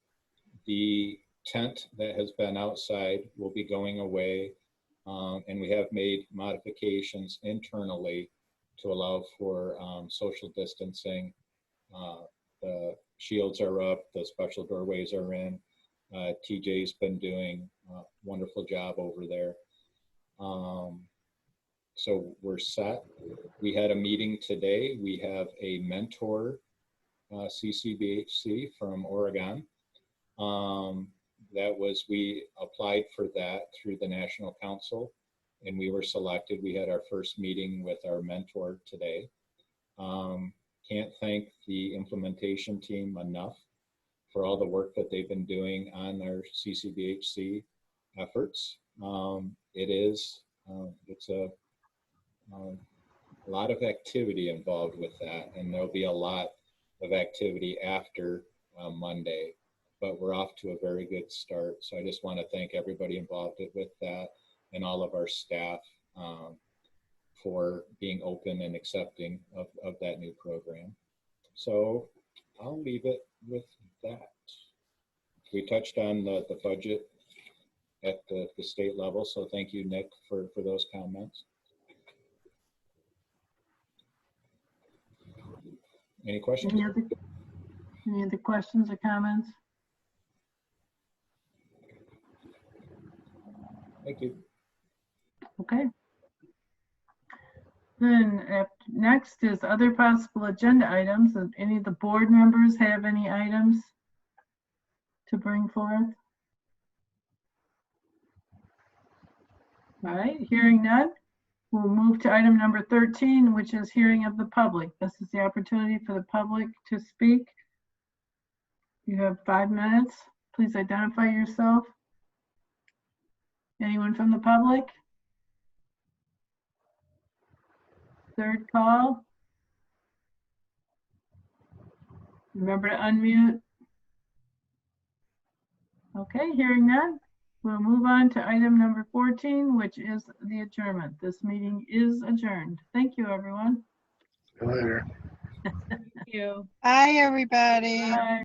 The tent that has been outside will be going away, and we have made modifications internally to allow for social distancing. The shields are up, the special doorways are in. TJ's been doing a wonderful job over there. So we're set. We had a meeting today. We have a mentor, CCBHC from Oregon. We applied for that through the National Council, and we were selected. We had our first meeting with our mentor today. Can't thank the implementation team enough for all the work that they've been doing on our CCBHC efforts. It's a lot of activity involved with that, and there'll be a lot of activity after Monday, but we're off to a very good start. So I just want to thank everybody involved with that and all of our staff for being open and accepting of that new program. So I'll leave it with that. We touched on the budget at the state level, so thank you, Nick, for those comments. Any questions? Any other questions or comments? Thank you. Okay. Then next is other possible agenda items. Does any of the board members have any items to bring forth? All right, hearing none, we'll move to item number 13, which is hearing of the public. This is the opportunity for the public to speak. You have 5 minutes. Please identify yourself. Anyone from the public? Third call. Remember to unmute. Okay, hearing none, we'll move on to item number 14, which is the adjournment. This meeting is adjourned. Thank you, everyone. See you later. Thank you. Bye, everybody. Bye.